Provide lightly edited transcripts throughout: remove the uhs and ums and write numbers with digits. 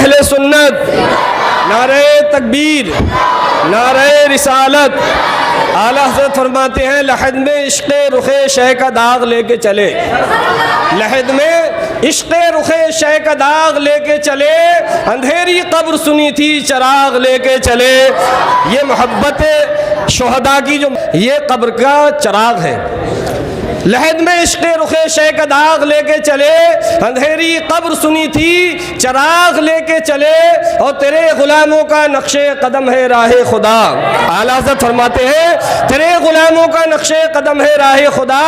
اہل سنت، نعرہ تکبیر، نعرہ رسالت۔ اعلیٰ حضرت فرماتے ہیں لحد میں عشق رخ شہ کا داغ لے کے چلے، لحد میں عشق رخ شہ کا داغ لے کے چلے، اندھیری قبر سنی تھی چراغ لے کے چلے۔ یہ محبت شہداء کی جو یہ قبر کا چراغ ہے۔ لحد میں عشق رخ شہ کا داغ لے کے چلے، اندھیری قبر سنی تھی چراغ لے کے چلے، اور تیرے غلاموں کا نقش قدم ہے راہ خدا۔ اعلیٰ حضرت فرماتے ہیں تیرے غلاموں کا نقش قدم ہے راہ خدا،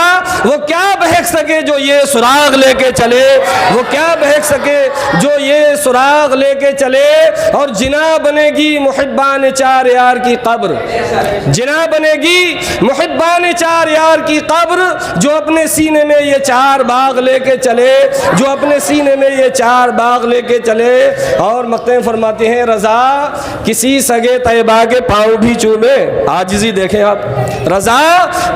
وہ کیا بہک سکے جو یہ سراغ لے کے چلے، وہ کیا بہک سکے جو یہ سراغ لے کے چلے۔ اور جنا بنے گی محبان چار یار کی قبر، جنا بنے گی محبان چار یار کی قبر، جو اپنے سینے میں یہ چار باغ لے کے چلے، جو اپنے سینے میں یہ چار باغ لے کے چلے۔ اور مقتدی فرماتے ہیں رضا کسی سگے طیبہ کے پاؤں بھی چومے، عاجزی دیکھیں آپ، رضا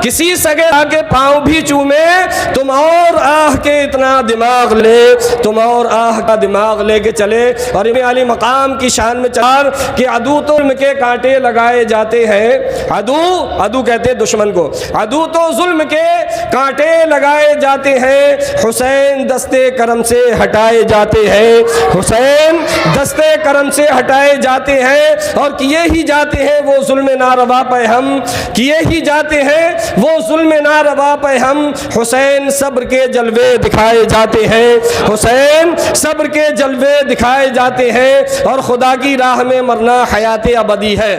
کسی سگے کے پاؤں بھی چومے، تم اور آہ کے اتنا دماغ لے، تم اور آہ کا دماغ لے کے چلے۔ اور ابن علی مقام کی شان میں چار کہ عدو تو ظلم کے کانٹے لگائے جاتے ہیں، عدو کہتے ہیں دشمن کو، عدو تو ظلم کے کانٹے لگائے جاتے ہیں، حسین دستے کرم سے ہٹائے جاتے ہیں، حسین دستے کرم سے ہٹائے جاتے ہیں، اور کیے ہی جاتے ہیں وہ ظلم ناروا پہ ہم، کیے ہی جاتے ہیں وہ ظلم ناروا پہ ہم، حسین صبر کے جلوے دکھائے جاتے ہیں، حسین صبر کے جلوے دکھائے جاتے ہیں، اور خدا کی راہ میں مرنا حیات ابدی ہے۔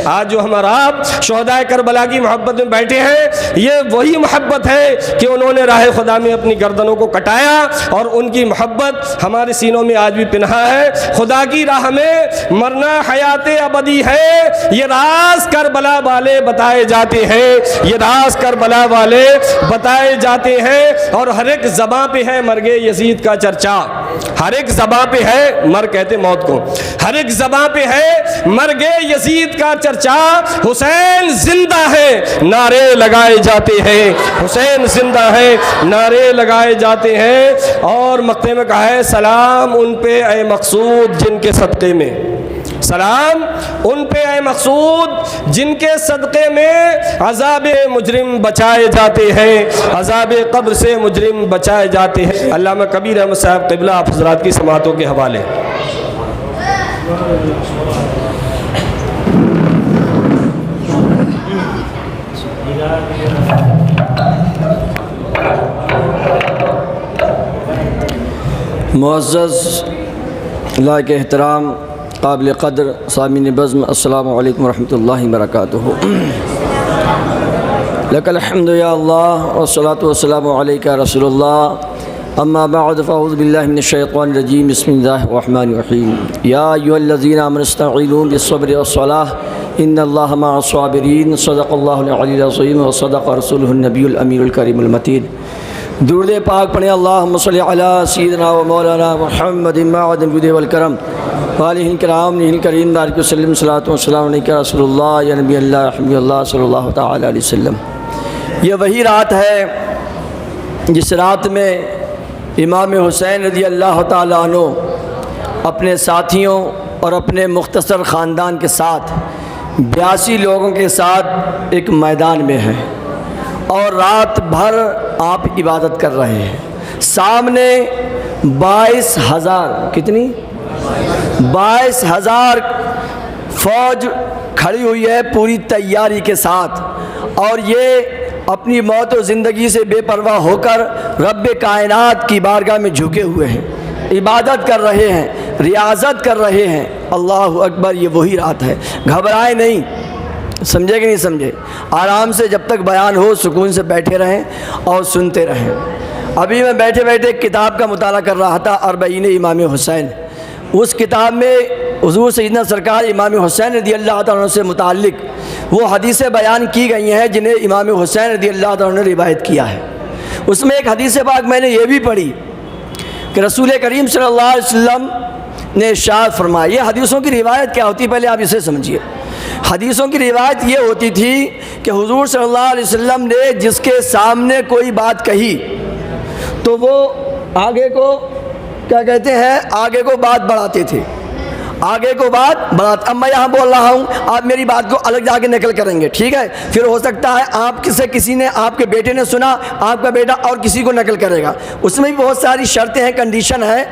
آج جو ہمارا آپ شہدائے کربلا کی محبت میں بیٹھے ہیں، یہ وہی محبت ہے کہ انہوں نے راہ خدا میں اپنی گردنوں کو کٹایا، اور ان کی محبت ہمارے سینوں میں آج بھی پنہا ہے۔ خدا کی راہ میں مرنا حیات ابدی ہے، یہ راز کربلا والے بتائے جاتے ہیں، یہ راز کربلا والے بتائے جاتے ہیں۔ اور ہر ایک زباں پہ ہے مرگ یزید کا چرچا، ہر ایک زباں پہ ہے، مر کہتے موت کو، ہر ایک زباں پہ ہے مرگ یزید کا چرچا۔ حسین زندہ ہے نعرے لگائے جاتے ہیں، حسین زندہ ہے نعرے لگائے جاتے ہیں۔ اور مقطع میں کہا ہے سلام ان پہ اے مقصود جن کے صدقے میں، سلام ان پہ اے مقصود جن کے صدقے میں عذاب مجرم بچائے جاتے ہیں، عذاب قبر سے مجرم بچائے جاتے ہیں۔ علامہ کبیر احمد صاحب قبلہ آپ حضرات کی سماعتوں کے حوالے۔ معزز لائق احترام قابل قدر سامعین بزم، السلام علیکم ورحمۃ اللہ وبرکاتہ۔ لک الحمد یا اللہ والصلاۃ والسلام علیک یا رسول اللہ، اما بعد فاعوذ باللہ من الشیطان الرجیم، بسم اللہ الرحمن الرحیم۔ یا ایھا الذین آمنوا استعینوا بالصبر والصلاۃ ان اللہ مع الصابرین، صدق اللہ العلی العظیم وصدق رسولہ النبی الامین الکریم المتین۔ درود پاک پڑھیں اللہم صلی علی سیدنا و مولانا محمد معدن الجود والکرم وآلہ الکرام الکریم بارک وسلم، صلاۃ و سلام علیک یا رسول اللہ یا نبی اللہ حبیب اللہ صلی اللہ تعالی علیہ وسلم۔ یہ وہی رات ہے جس رات میں امام حسین رضی اللہ تعالیٰ عنہ اپنے ساتھیوں اور اپنے مختصر خاندان کے ساتھ 82 لوگوں کے ساتھ ایک میدان میں ہیں، اور رات بھر آپ عبادت کر رہے ہیں۔ سامنے 22,000 کتنی 22,000 فوج کھڑی ہوئی ہے پوری تیاری کے ساتھ، اور یہ اپنی موت و زندگی سے بے پرواہ ہو کر رب کائنات کی بارگاہ میں جھکے ہوئے ہیں، عبادت کر رہے ہیں، ریاضت کر رہے ہیں۔ اللہ اکبر، یہ وہی رات ہے۔ گھبرائے نہیں، سمجھے کہ نہیں سمجھے، آرام سے جب تک بیان ہو سکون سے بیٹھے رہیں اور سنتے رہیں۔ ابھی میں بیٹھے بیٹھے ایک کتاب کا مطالعہ کر رہا تھا، اربعین امام حسین۔ اس کتاب میں حضور سیدنا سرکار امام حسین رضی اللہ تعالیٰ عنہ سے متعلق وہ حدیثیں بیان کی گئی ہیں جنہیں امام حسین رضی اللہ تعالیٰ عنہ نے روایت کیا ہے۔ اس میں ایک حدیث پاک میں نے یہ بھی پڑھی کہ رسول کریم صلی اللہ علیہ وسلم نے ارشاد فرمایا۔ یہ حدیثوں کی روایت کیا ہوتی ہے پہلے آپ اسے سمجھیے۔ حدیثوں کی روایت یہ ہوتی تھی کہ حضور صلی اللہ علیہ وسلم نے جس کے سامنے کوئی بات کہی تو وہ آگے کو کیا کہتے ہیں، آگے کو بات بڑھاتے تھے، آگے کو بات بات اب میں یہاں بول رہا ہوں، آپ میری بات کو الگ جا کے نقل کریں گے، ٹھیک ہے؟ پھر ہو سکتا ہے آپ سے کسی نے، آپ کے بیٹے نے سنا، آپ کا بیٹا اور کسی کو نقل کرے گا، اس میں بھی بہت ساری شرطیں ہیں، کنڈیشن ہے۔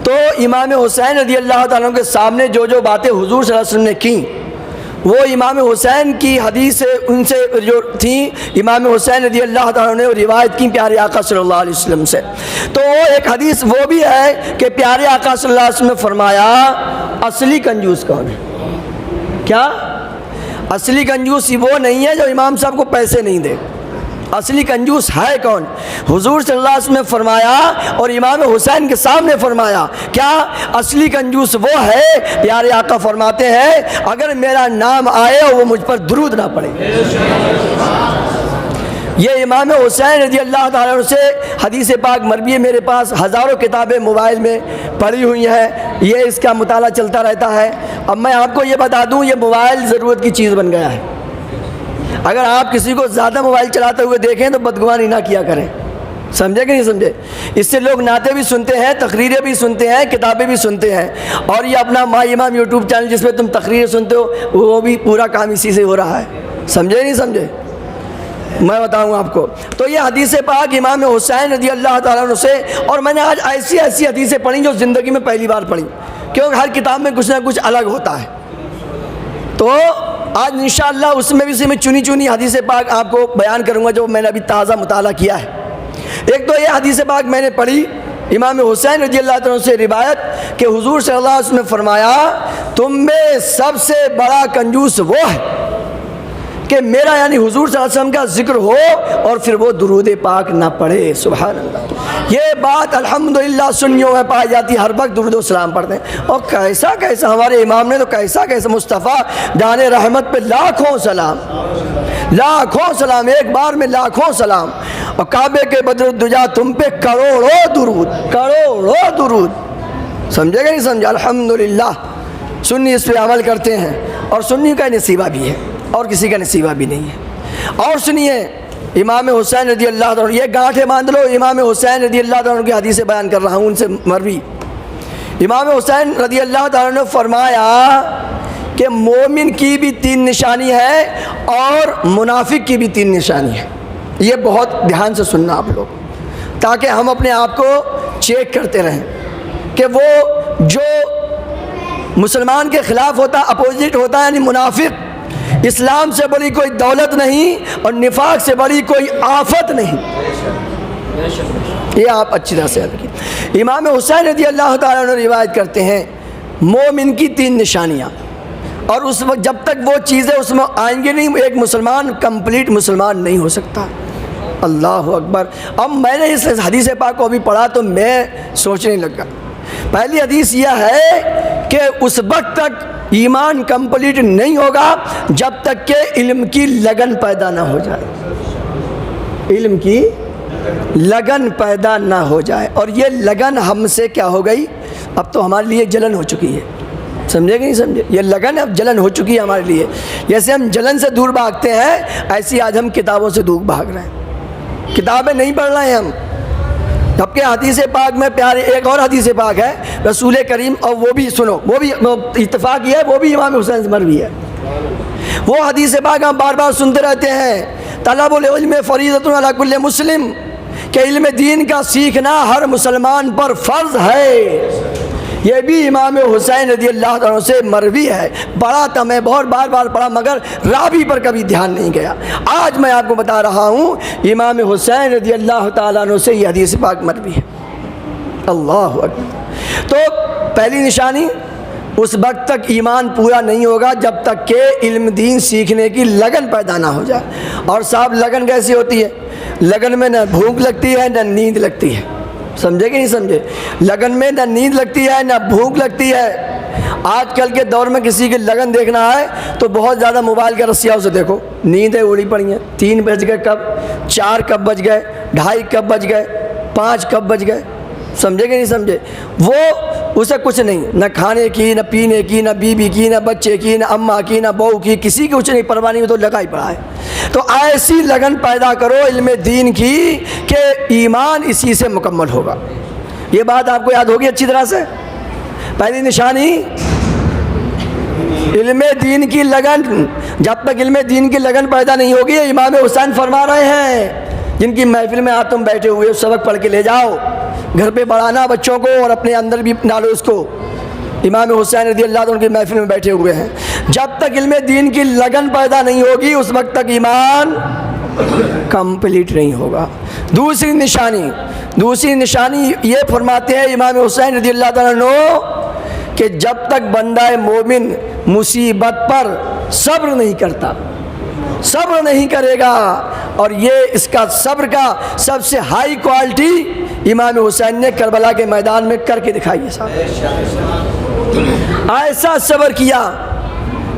تو امام حسین رضی اللہ تعالیٰ عنہ کے سامنے جو جو باتیں حضور صلی اللہ علیہ وسلم نے کی، وہ امام حسین کی حدیث سے، ان سے جو تھیں، امام حسین رضی اللہ تعالیٰ نے روایت کی پیارے آقا صلی اللہ علیہ وسلم سے۔ تو ایک حدیث وہ بھی ہے کہ پیارے آقا صلی اللہ علیہ وسلم نے فرمایا اصلی کنجوس کون ہے؟ کیا؟ اصلی کنجوس وہ نہیں ہے جو امام صاحب کو پیسے نہیں دے، اصلی کنجوس ہے کون؟ حضور صلی اللہ علیہ وسلم نے فرمایا، اور امام حسین کے سامنے فرمایا، کیا اصلی کنجوس وہ ہے؟ پیارے آقا فرماتے ہیں اگر میرا نام آئے اور وہ مجھ پر درود نہ پڑے۔ یہ امام حسین رضی اللہ تعالیٰ عنہ سے حدیث پاک مروی ہے، میرے پاس ہزاروں کتابیں موبائل میں پڑھی ہوئی ہیں، یہ اس کا مطالعہ چلتا رہتا ہے۔ اب میں آپ کو یہ بتا دوں، یہ موبائل ضرورت کی چیز بن گیا ہے۔ اگر آپ کسی کو زیادہ موبائل چلاتے ہوئے دیکھیں تو بدگمانی نہ کیا کریں، سمجھے کہ نہیں سمجھے؟ اس سے لوگ نعتیں بھی سنتے ہیں، تقریریں بھی سنتے ہیں، کتابیں بھی سنتے ہیں، اور یہ اپنا ماں امام یوٹیوب چینل جس میں تم تقریریں سنتے ہو، وہ بھی پورا کام اسی سے ہو رہا ہے، سمجھے نہیں سمجھے؟ میں بتاؤں آپ کو، تو یہ حدیث پاک امام حسین رضی اللہ تعالیٰ عنہ سے، اور میں نے آج ایسی ایسی حدیثیں پڑھی جو زندگی میں پہلی بار پڑھی، کیونکہ ہر کتاب میں کچھ نہ کچھ الگ ہوتا ہے۔ تو آج انشاءاللہ اس میں بھی سے میں چنی چنی حدیث پاک آپ کو بیان کروں گا جو میں نے ابھی تازہ مطالعہ کیا ہے۔ ایک تو یہ حدیث پاک میں نے پڑھی امام حسین رضی اللہ عنہ سے روایت کہ حضور صلی اللہ علیہ وسلم نے فرمایا تم میں سب سے بڑا کنجوس وہ ہے کہ میرا یعنی حضور صلی اللہ علیہ وسلم کا ذکر ہو اور پھر وہ درود پاک نہ پڑھے۔ سبحان اللہ، یہ بات الحمدللہ سنیوں میں پائی جاتی، ہر وقت درود و سلام پڑھتے ہیں، اور کیسا کیسا ہمارے امام نے تو کیسا کیسا مصطفیٰ جان رحمت پہ لاکھوں سلام، لاکھوں سلام، ایک بار میں لاکھوں سلام، اور کعبے کے بدر الدجا تم پہ کروڑوں درود، کروڑوں درود، سمجھے گا نہیں سمجھا؟ الحمدللہ سنی اس پہ عمل کرتے ہیں، اور سنی کا نصیبہ بھی ہے اور کسی کا نصیبہ بھی نہیں ہے۔ اور سنیے امام حسین رضی اللہ عنہ، یہ گانٹھیں باندھ لو، امام حسین رضی اللہ عنہ کی حدیثیں بیان کر رہا ہوں ان سے مروی۔ امام حسین رضی اللہ عنہ نے فرمایا کہ مومن کی بھی 3 نشانی ہے اور منافق کی بھی 3 نشانی ہے۔ یہ بہت دھیان سے سننا آپ لوگ، تاکہ ہم اپنے آپ کو چیک کرتے رہیں کہ وہ جو مسلمان کے خلاف ہوتا، اپوزٹ ہوتا ہے، یعنی منافق، اسلام سے بڑی کوئی دولت نہیں اور نفاق سے بڑی کوئی آفت نہیں، یہ آپ اچھی طرح سے یاد رکھیں۔ امام حسین رضی اللہ تعالیٰ عنہ روایت کرتے ہیں مومن کی 3 نشانیاں، اور اس وقت جب تک وہ چیزیں اس میں آئیں گی نہیں، ایک مسلمان کمپلیٹ مسلمان نہیں ہو سکتا۔ اللہ اکبر۔ اب میں نے اس حدیث پاک کو ابھی پڑھا تو میں سوچنے لگا، پہلی حدیث یہ ہے کہ اس وقت تک ایمان کمپلیٹ نہیں ہوگا جب تک کہ علم کی لگن پیدا نہ ہو جائے، علم کی لگن پیدا نہ ہو جائے، اور یہ لگن ہم سے کیا ہو گئی؟ اب تو ہمارے لیے جلن ہو چکی ہے، سمجھے کہ نہیں سمجھے؟ یہ لگن اب جلن ہو چکی ہے ہمارے لیے، جیسے ہم جلن سے دور بھاگتے ہیں ایسی آج ہم کتابوں سے دور بھاگ رہے ہیں، کتابیں نہیں پڑھ رہے ہیں ہم۔ جبکہ حدیث پاک میں پیارے ایک اور حدیث پاک ہے رسول کریم، اور وہ بھی سنو، وہ بھی اتفاق یہ ہے، وہ بھی امام حسین سے مروی ہے۔ وہ حدیث پاک ہم بار بار سنتے رہتے ہیں، طلب العلم فریضۃ علی کل مسلم، کہ علم دین کا سیکھنا ہر مسلمان پر فرض ہے۔ یہ بھی امام حسین رضی اللہ عنہ سے مروی ہے۔ پڑھا تھا میں، بہت بار بار پڑھا، مگر راوی پر کبھی دھیان نہیں گیا۔ آج میں آپ کو بتا رہا ہوں امام حسین رضی اللہ تعالیٰ عنہ سے یہ حدیث پاک مروی ہے۔ اللہ اکبر۔ تو پہلی نشانی، اس وقت تک ایمان پورا نہیں ہوگا جب تک کہ علم دین سیکھنے کی لگن پیدا نہ ہو جائے۔ اور صاحب لگن کیسی ہوتی ہے؟ لگن میں نہ بھوک لگتی ہے نہ نیند لگتی ہے، سمجھے کہ نہیں سمجھے؟ لگن میں نہ نیند لگتی ہے نہ بھوک لگتی ہے۔ آج کل کے دور میں کسی کی لگن دیکھنا ہے تو بہت زیادہ موبائل کے رسیاؤں سے دیکھو، نیندیں اڑی پڑی ہیں، 3 بج گئے کب، 4 کب بج گئے، 2:30 کب بج گئے، 5 کب بج گئے، سمجھے کہ نہیں سمجھے؟ وہ اسے کچھ نہیں، نہ کھانے کی، نہ پینے کی، نہ بیوی کی، نہ بچے کی، نہ اماں کی، نہ بہو کی، کسی کی کچھ نہیں پرواہ نہیں، تو لگا ہی پڑا ہے۔ تو ایسی لگن پیدا کرو علم دین کی کہ ایمان اسی سے مکمل ہوگا۔ یہ بات آپ کو یاد ہوگی اچھی طرح سے۔ پہلی نشانی علم دین کی لگن، جب تک علم دین کی لگن پیدا نہیں ہوگی، امام حسین فرما رہے ہیں جن کی محفل میں آج تم بیٹھے ہوئے سبق پڑھ کے لے جاؤ، گھر پہ بڑھانا بچوں کو اور اپنے اندر بھی ڈالو اس کو۔ امام حسین رضی اللہ عنہ کی محفل میں بیٹھے ہوئے ہیں، جب تک علم دین کی لگن پیدا نہیں ہوگی اس وقت تک ایمان کمپلیٹ نہیں ہوگا۔ دوسری نشانی یہ فرماتے ہیں امام حسین رضی اللہ عنہ کہ جب تک بندہ مومن مصیبت پر صبر نہیں کرتا، صبر نہیں کرے گا، اور یہ اس کا صبر کا سب سے ہائی کوالٹی امام حسین نے کربلا کے میدان میں کر کے دکھائی ہے صاحب۔ ایسا صبر کیا،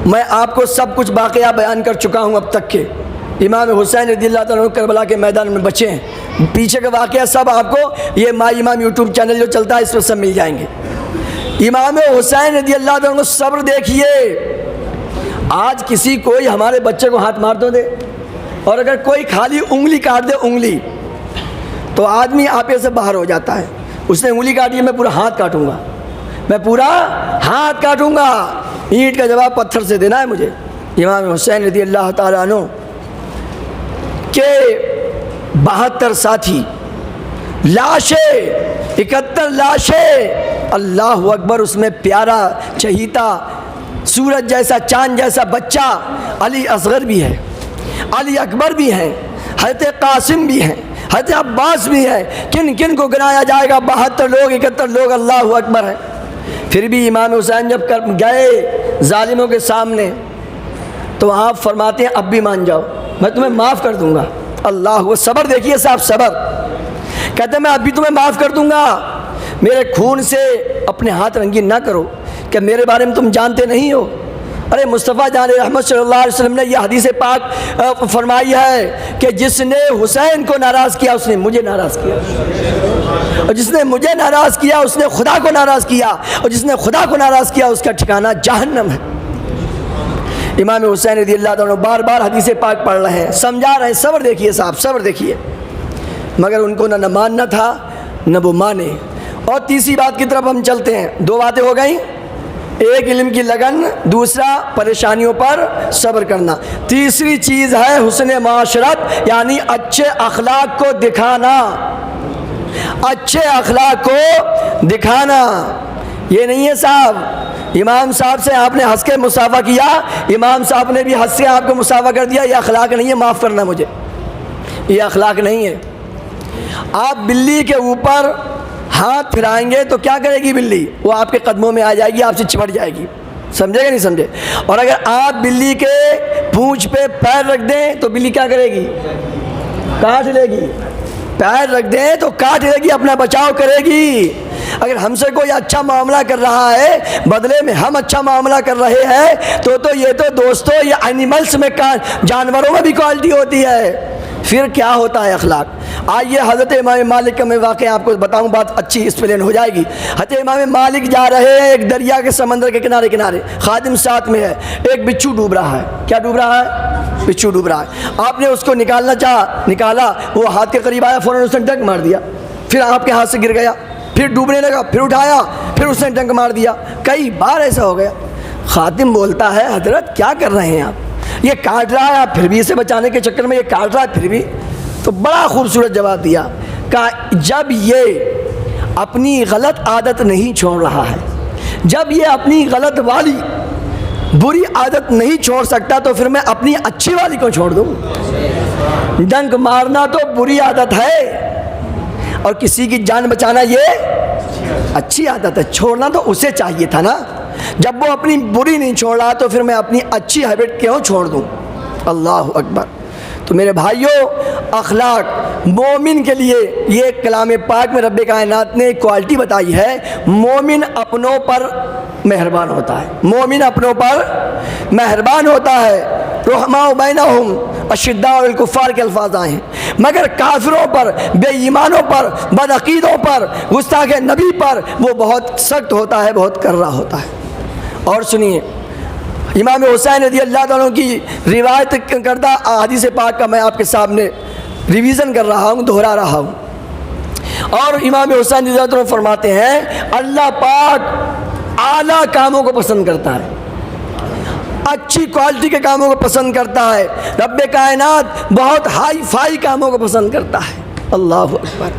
میں آپ کو سب کچھ واقعہ بیان کر چکا ہوں اب تک کے، امام حسین رضی اللہ عنہ کربلا کے میدان میں بچے ہیں، پیچھے کے واقعہ سب آپ کو یہ مائی امام یوٹیوب چینل جو چلتا ہے اس پر سب مل جائیں گے۔ امام حسین رضی اللہ عنہ صبر دیکھیے۔ آج کسی کوئی ہمارے بچے کو ہاتھ مار دو دے، اور اگر کوئی خالی انگلی کاٹ دے انگلی، تو آدمی آپے سے باہر ہو جاتا ہے۔ اس نے انگلی کاٹی ہے، میں پورا ہاتھ کاٹوں گا، میں پورا ہاتھ کاٹوں گا، اینٹ کا جواب پتھر سے دینا ہے مجھے۔ امام حسین رضی اللہ تعالیٰ عنہ کے 72 ساتھی، لاشیں 71 لاشیں، اللہ اکبر، اس میں پیارا چہیتا سورج جیسا چاند جیسا بچہ علی اصغر بھی ہے، علی اکبر بھی ہیں، حضرت قاسم بھی ہیں، حضرت عباس بھی ہے، کن کن کو گنایا جائے گا، 72 لوگ 71 لوگ، اللہ اکبر ہے۔ پھر بھی امام حسین جب گئے ظالموں کے سامنے تو آپ فرماتے ہیں اب بھی مان جاؤ، میں تمہیں معاف کر دوں گا۔ اللہ، وہ صبر دیکھیے صاحب، صبر، کہتے ہیں میں اب بھی تمہیں معاف کر دوں گا، میرے خون سے اپنے ہاتھ رنگین نہ کرو، کہ میرے بارے میں تم جانتے نہیں ہو۔ ارے مصطفیٰ جان رحمت صلی اللہ علیہ وسلم نے یہ حدیث پاک فرمائی ہے کہ جس نے حسین کو ناراض کیا اس نے مجھے ناراض کیا، اور جس نے مجھے ناراض کیا اس نے خدا کو ناراض کیا، اور جس نے خدا کو ناراض کیا اس کا ٹھکانہ جہنم ہے۔ امام حسین رضی اللہ عنہ بار بار حدیث پاک پڑھ رہے ہیں، سمجھا رہے ہیں، صبر دیکھیے صاحب، صبر دیکھیے، مگر ان کو نہ ماننا تھا نہ وہ مانے۔ اور تیسری بات کی طرف ہم چلتے ہیں، 2 باتیں ہو گئیں، ایک علم کی لگن، دوسرا پریشانیوں پر صبر کرنا، تیسری چیز ہے حسن معاشرت، یعنی اچھے اخلاق کو دکھانا، اچھے اخلاق کو دکھانا۔ یہ نہیں ہے صاحب امام صاحب سے آپ نے ہنس کے مصافحہ کیا، امام صاحب نے بھی ہنس سے آپ کو مصافحہ کر دیا، یہ اخلاق نہیں ہے، معاف کرنا مجھے، یہ اخلاق نہیں ہے۔ آپ بلی کے اوپر ہاتھ پھرائیں گے تو کیا کرے گی بلی؟ وہ آپ کے قدموں میں آ جائے گی، آپ سے چپٹ جائے گی، سمجھے گا نہیں سمجھے؟ اور اگر آپ بلی کے پونچھ پہ پیر رکھ دیں تو بلی کیا کرے گی؟ کاٹ لے گی۔ پیر رکھ دیں تو کاٹ لے گی، اپنا بچاؤ کرے گی۔ اگر ہم سے کوئی اچھا معاملہ کر رہا ہے، بدلے میں ہم اچھا معاملہ کر رہے ہیں، تو یہ تو دوستو یہ اینیملز میں جانوروں میں بھی کوالٹی ہوتی ہے، پھر کیا ہوتا ہے اخلاق۔ آئیے حضرت امام مالک کا میں واقعہ آپ کو بتاؤں، بات اچھی ایکسپلین ہو جائے گی۔ حضرت امام مالک جا رہے ہیں ایک دریا کے سمندر کے کنارے کنارے، خادم ساتھ میں ہے، ایک بچھو ڈوب رہا ہے۔ کیا ڈوب رہا ہے؟ بچھو ڈوب رہا ہے۔ آپ نے اس کو نکالنا چاہا، نکالا، وہ ہاتھ کے قریب آیا، فوراً اس نے ڈنک مار دیا، پھر آپ کے ہاتھ سے گر گیا، پھر ڈوبنے لگا، پھر اٹھایا، پھر اس نے ڈنک مار دیا، کئی بار ایسا ہو گیا۔ خادم بولتا ہے حضرت کیا کر رہے ہیں آپ؟ یہ کاٹ رہا ہے، آپ پھر بھی اسے بچانے کے چکر میں یہ کاٹ رہا ہے پھر بھی؟ تو بڑا خوبصورت جواب دیا، کہا جب یہ اپنی غلط عادت نہیں چھوڑ رہا ہے، جب یہ اپنی غلط والی بری عادت نہیں چھوڑ سکتا تو پھر میں اپنی اچھی والی کو چھوڑ دوں؟ ڈنک مارنا تو بری عادت ہے، اور کسی کی جان بچانا یہ اچھی عادت ہے، چھوڑنا تو اسے چاہیے تھا نا۔ جب وہ اپنی بری نہیں چھوڑ رہا تو پھر میں اپنی اچھی ہیبٹ کیوں چھوڑ دوں؟ اللہ اکبر۔ تو میرے بھائیوں، اخلاق مومن کے لیے، یہ کلام پاک میں رب کائنات نے ایک کوالٹی بتائی ہے، مومن اپنوں پر مہربان ہوتا ہے، مومن اپنوں پر مہربان ہوتا ہے، رحماء بینہم اشداء الکفار کے الفاظ آئے ہیں، مگر کافروں پر، بے ایمانوں پر، بدعقیدوں پر، گستاخ نبی پر وہ بہت سخت ہوتا ہے، بہت کرا ہوتا ہے۔ اور سنیے، امام حسین رضی اللہ عنہ کی روایت کردہ حدیث پاک کا میں آپ کے سامنے ریویژن کر رہا ہوں، دہرا رہا ہوں۔ اور امام حسین رضی اللہ عنہ فرماتے ہیں اللہ پاک اعلیٰ کاموں کو پسند کرتا ہے، اچھی کوالٹی کے کاموں کو پسند کرتا ہے، رب کائنات بہت ہائی فائی کاموں کو پسند کرتا ہے۔ اللہ اکبر۔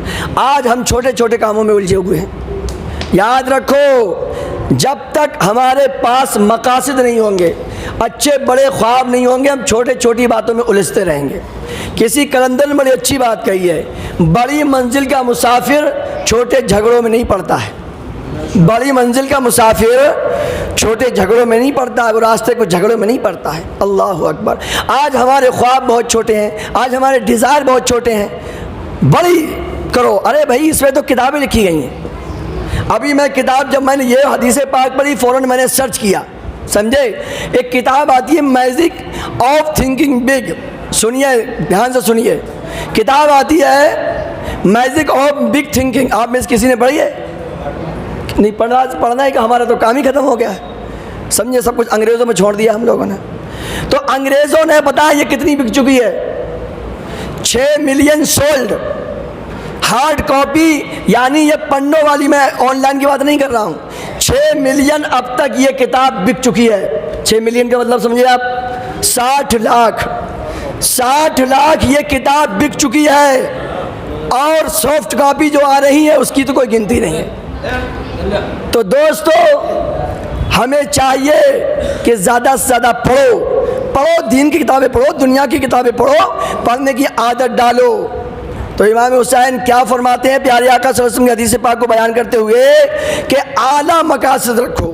آج ہم چھوٹے چھوٹے کاموں میں الجھے ہوئے ہیں۔ یاد رکھو، جب تک ہمارے پاس مقاصد نہیں ہوں گے، اچھے بڑے خواب نہیں ہوں گے، ہم چھوٹے چھوٹی باتوں میں الجھتے رہیں گے۔ کسی کلندر نے بڑی اچھی بات کہی ہے، بڑی منزل کا مسافر چھوٹے جھگڑوں میں نہیں پڑتا ہے۔ بڑی منزل کا مسافر چھوٹے جھگڑوں میں نہیں پڑتا ہے، وہ راستے کو جھگڑوں میں نہیں پڑتا ہے۔ اللہ اکبر۔ آج ہمارے خواب بہت چھوٹے ہیں، آج ہمارے ڈیزائر بہت چھوٹے ہیں۔ بڑی کرو، ارے بھائی اس میں تو کتابیں لکھی گئی ہیں۔ ابھی میں کتاب، جب میں نے یہ حدیث پاک پڑھی، فوراً میں نے سرچ کیا، سمجھے؟ ایک کتاب آتی ہے میجک آف تھنکنگ بگ، سنیے دھیان سے سنیے، کتاب آتی ہے میجک آف بگ تھنکنگ۔ آپ میں سے کسی نے پڑھی ہے؟ نہیں پڑھنا ہے کہ ہمارا تو کام ہی ختم ہو گیا ہے، سمجھے؟ سب کچھ انگریزوں میں چھوڑ دیا ہم لوگوں نے۔ تو انگریزوں نے بتایا یہ کتنی بک چکی ہے؟ 6 ملین سولڈ، ہارڈ کاپی، یعنی یہ پڑھنے والی، میں آن لائن کی بات نہیں کر رہا ہوں۔ 6 ملین اب تک یہ کتاب بک چکی ہے۔ 6 ملین کا مطلب سمجھے آپ؟ 60 لاکھ 60 لاکھ یہ کتاب بک چکی ہے، اور سافٹ کاپی جو آ رہی ہے اس کی تو کوئی گنتی نہیں ہے۔ تو دوستو، ہمیں چاہیے کہ زیادہ سے زیادہ پڑھو، دین کی کتابیں پڑھو، دنیا کی کتابیں پڑھو، پڑھنے کی عادت ڈالو۔ تو امام حسین کیا فرماتے ہیں پیارے آقا صلی اللہ علیہ وسلم کی حدیث پاک کو بیان کرتے ہوئے کہ اعلیٰ مقاصد رکھو،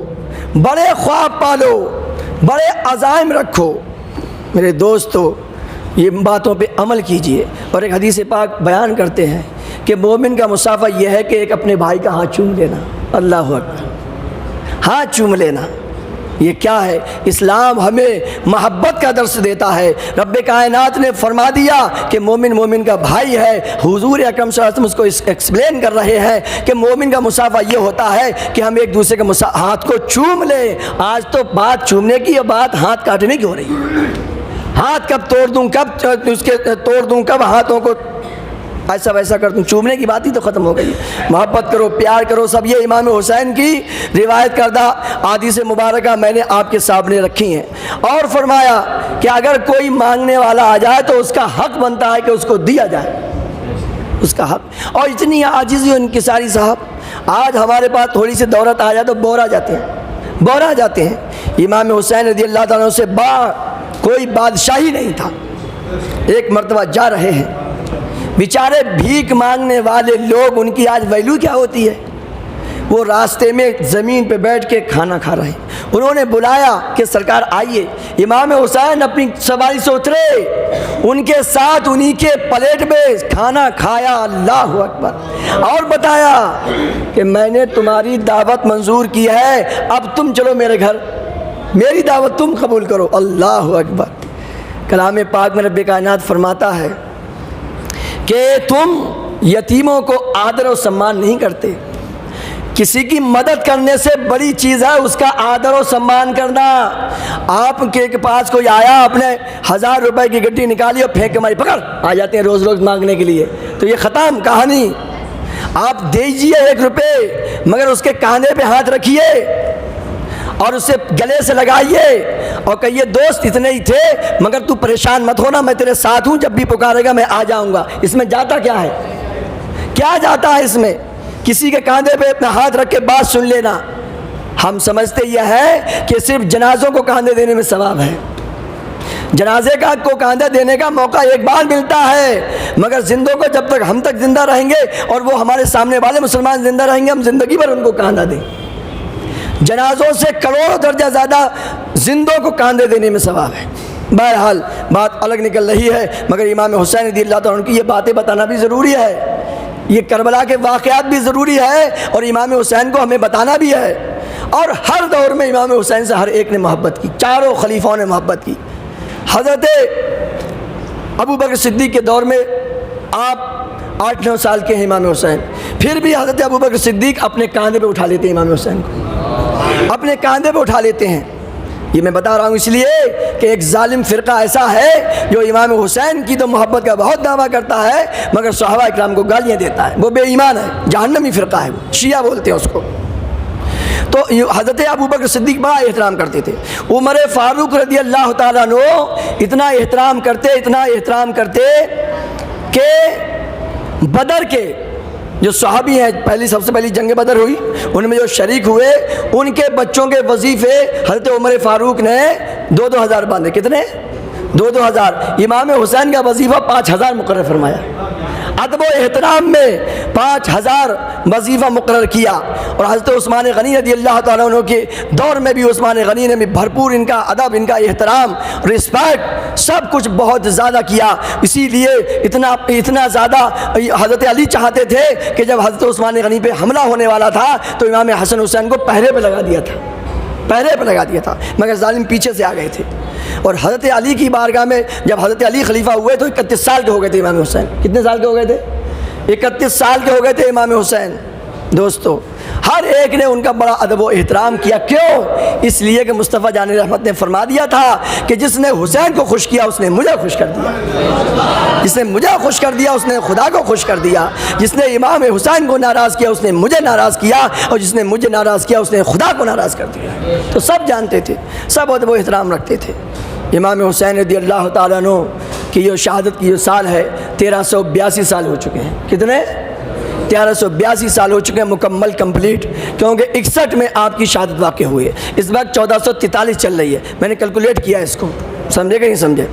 بڑے خواب پالو، بڑے عزائم رکھو۔ میرے دوستو، یہ باتوں پہ عمل کیجئے۔ اور ایک حدیث پاک بیان کرتے ہیں کہ مومن کا مصافحہ یہ ہے کہ ایک اپنے بھائی کا ہاتھ چوم لینا۔ اللہ اکبر، ہاتھ چوم لینا، یہ کیا ہے؟ اسلام ہمیں محبت کا درس دیتا ہے۔ رب کائنات نے فرما دیا کہ مومن مومن کا بھائی ہے۔ حضور اکرم صلی اللہ علیہ وسلم اس کو ایکسپلین کر رہے ہیں کہ مومن کا مصافحہ یہ ہوتا ہے کہ ہم ایک دوسرے کے ہاتھ کو چوم لیں۔ آج تو بات چومنے کی، یہ بات ہاتھ کاٹنے کی ہو رہی ہے۔ ہاتھ کب توڑ دوں، کب اس کے توڑ دوں، کب ہاتھوں کو ایسا ویسا کر دوں، چومنے کی بات ہی تو ختم ہو گئی۔ محبت کرو، پیار کرو، سب یہ امام حسین کی روایت کردہ احادیث مبارکہ میں نے آپ کے سامنے رکھی ہیں۔ اور فرمایا کہ اگر کوئی مانگنے والا آ جائے تو اس کا حق بنتا ہے کہ اس کو دیا جائے، اس کا حق۔ اور اتنی عاجزی ان کی ساری صاحب، آج ہمارے پاس تھوڑی سی دولت آ جائے تو بورا جاتے ہیں۔ امام حسین رضی اللہ تعالیٰ سے کوئی بادشاہی نہیں تھا، ایک مرتبہ جا رہے ہیں، بیچارے بھیک مانگنے والے لوگ، ان کی آج ویلیو کیا ہوتی ہے؟ وہ راستے میں زمین پہ بیٹھ کے کھانا کھا رہے ہیں۔ انہوں نے بلایا کہ سرکار آئیے۔ امام حسین اپنی سواری سے اترے، ان کے ساتھ انہی کے پلیٹ میں کھانا کھایا۔ اللہ اکبر۔ اور بتایا کہ میں نے تمہاری دعوت منظور کی ہے، اب تم چلو میرے گھر، میری دعوت تم قبول کرو۔ اللہ اکبر۔ کلام پاک میں رب کائنات فرماتا ہے کہ تم یتیموں کو آدر و سمان نہیں کرتے۔ کسی کی مدد کرنے سے بڑی چیز ہے اس کا آدر و سمان کرنا۔ آپ کے پاس کوئی آیا، اپنے 1000 روپے کی گڈی نکالی اور پھینک کے ماری، پکڑ، آ جاتے ہیں روز روز مانگنے کے لیے، تو یہ ختم کہانی۔ آپ دیجئے 1 روپے، مگر اس کے کاندھے پہ ہاتھ رکھیے اور اسے گلے سے لگائیے اور کہیے دوست اتنے ہی تھے، مگر تو پریشان مت ہونا، میں تیرے ساتھ ہوں، جب بھی پکارے گا میں آ جاؤں گا۔ اس میں جاتا کیا ہے؟ کیا جاتا ہے اس میں؟ کسی کے کاندھے پہ اپنا ہاتھ رکھ کے بات سن لینا۔ ہم سمجھتے یہ ہے کہ صرف جنازوں کو کاندھے دینے میں ثواب ہے۔ جنازے کو کاندھا دینے کا موقع ایک بار ملتا ہے، مگر زندوں کو جب تک ہم تک زندہ رہیں گے اور وہ ہمارے سامنے والے مسلمان زندہ رہیں گے، ہم زندگی بھر ان کو کاندھا دیں۔ جنازوں سے کروڑوں درجہ زیادہ زندوں کو کاندھے دینے میں ثواب ہے۔ بہرحال بات الگ نکل رہی ہے، مگر امام حسین رضی اللہ تعالیٰ عنہ کی یہ باتیں بتانا بھی ضروری ہے، یہ کربلا کے واقعات بھی ضروری ہے، اور امام حسین کو ہمیں بتانا بھی ہے۔ اور ہر دور میں امام حسین سے ہر ایک نے محبت کی، چاروں خلیفوں نے محبت کی۔ حضرت ابوبکر صدیق کے دور میں آپ 8-9 سال کے ہیں امام حسین، پھر بھی حضرت ابوبکر صدیق اپنے کاندھے پہ اٹھا لیتے ہیں امام حسین کو، اپنے کاندھے پہ اٹھا لیتے ہیں۔ یہ میں بتا رہا ہوں اس لیے کہ ایک ظالم فرقہ ایسا ہے جو امام حسین کی تو محبت کا بہت دعویٰ کرتا ہے، مگر صحابہ اکرام کو گالیاں دیتا ہے، وہ بے ایمان ہے، جہنمی فرقہ ہے، وہ شیعہ بولتے ہیں اس کو۔ تو حضرت ابوبکر صدیق بڑا احترام کرتے تھے. عمر فاروق رضی اللہ تعالیٰ عنہ اتنا احترام کرتے کہ بدر کے جو صحابی ہیں، سب سے پہلی جنگ بدر ہوئی، ان میں جو شریک ہوئے ان کے بچوں کے وظیفے حضرت عمر فاروق نے 2,000 باندھے. کتنے؟ 2,000. امام حسین کا وظیفہ 5,000 مقرر فرمایا. ادب و احترام میں 5,000 وظیفہ مقرر کیا. اور حضرت عثمان غنی رضی اللہ تعالیٰ عنہ کے دور میں بھی عثمان غنی نے بھی بھرپور ان کا ادب، ان کا احترام، رسپیکٹ سب کچھ بہت زیادہ کیا. اسی لیے اتنا زیادہ حضرت علی چاہتے تھے کہ جب حضرت عثمان غنی پہ حملہ ہونے والا تھا تو امام حسن حسین کو پہرے پہ لگا دیا تھا، مگر ظالم پیچھے سے آ گئے تھے. اور حضرت علی کی بارگاہ میں جب حضرت علی خلیفہ ہوئے تو 31 سال کے ہو گئے تھے امام حسین. کتنے سال کے ہو گئے تھے؟ 31 سال کے ہو گئے تھے امام حسین. دوستو ہر ایک نے ان کا بڑا ادب و احترام کیا. کیوں؟ اس لیے کہ مصطفیٰ جان رحمت نے فرما دیا تھا کہ جس نے حسین کو خوش کیا اس نے مجھے خوش کر دیا، جس نے مجھے خوش کر دیا اس نے خدا کو خوش کر دیا، جس نے امام حسین کو ناراض کیا اس نے مجھے ناراض کیا، اور جس نے مجھے ناراض کیا اس نے خدا کو ناراض کر دیا. تو سب جانتے تھے، سب ادب و احترام رکھتے تھے. امام حسین رضی اللہ تعالیٰ عنہ کی جو شہادت کی جو سال ہے 1382 سال ہو چکے ہیں. کتنے؟ 1382 سال ہو چکے ہیں مکمل کمپلیٹ، کیونکہ 61 میں آپ کی شہادت واقع ہوئی ہے. اس وقت 1443 چل رہی ہے. میں نے کیلکولیٹ کیا اس کو، سمجھے کہ نہیں سمجھے؟